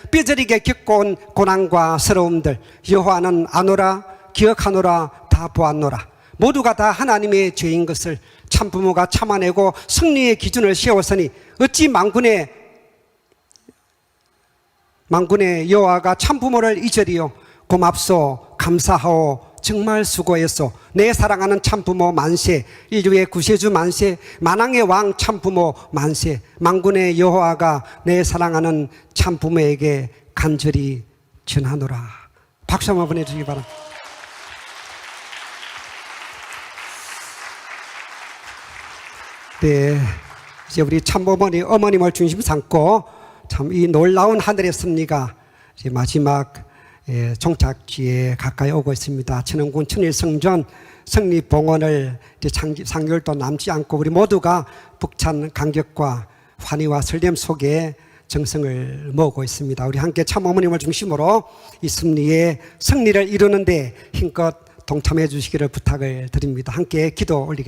S1: 뼈저리게 겪어온 고난과 서러움들 여호와는 아노라, 기억하노라, 다 보았노라. 모두가 다 하나님의 죄인 것을 참부모가 참아내고 승리의 기준을 세웠으니 어찌 만군의 여호와가 참부모를 잊으리요. 고맙소, 감사하오, 정말 수고했소. 내 사랑하는 참부모 만세, 인류의 구세주 만세, 만왕의 왕 참부모 만세. 만군의 여호와가 내 사랑하는 참부모에게 간절히 전하노라. 박수 한번 보내주시기 바랍니다. 네, 이제 우리 참부모님, 어머님을 중심 삼고 참 이 놀라운 하늘의 섭리가 이제 마지막 종착지에 가까이 오고 있습니다. 천원군 천일성전 성립봉헌을 이제 3개월도 남지 않고 우리 모두가 벅찬 감격과 환희와 설렘 속에 정성을 모으고 있습니다. 우리 함께 참 어머님을 중심으로 이 승리의 승리를 이루는데 힘껏 동참해 주시기를 부탁을 드립니다. 함께 기도 올리겠습니다.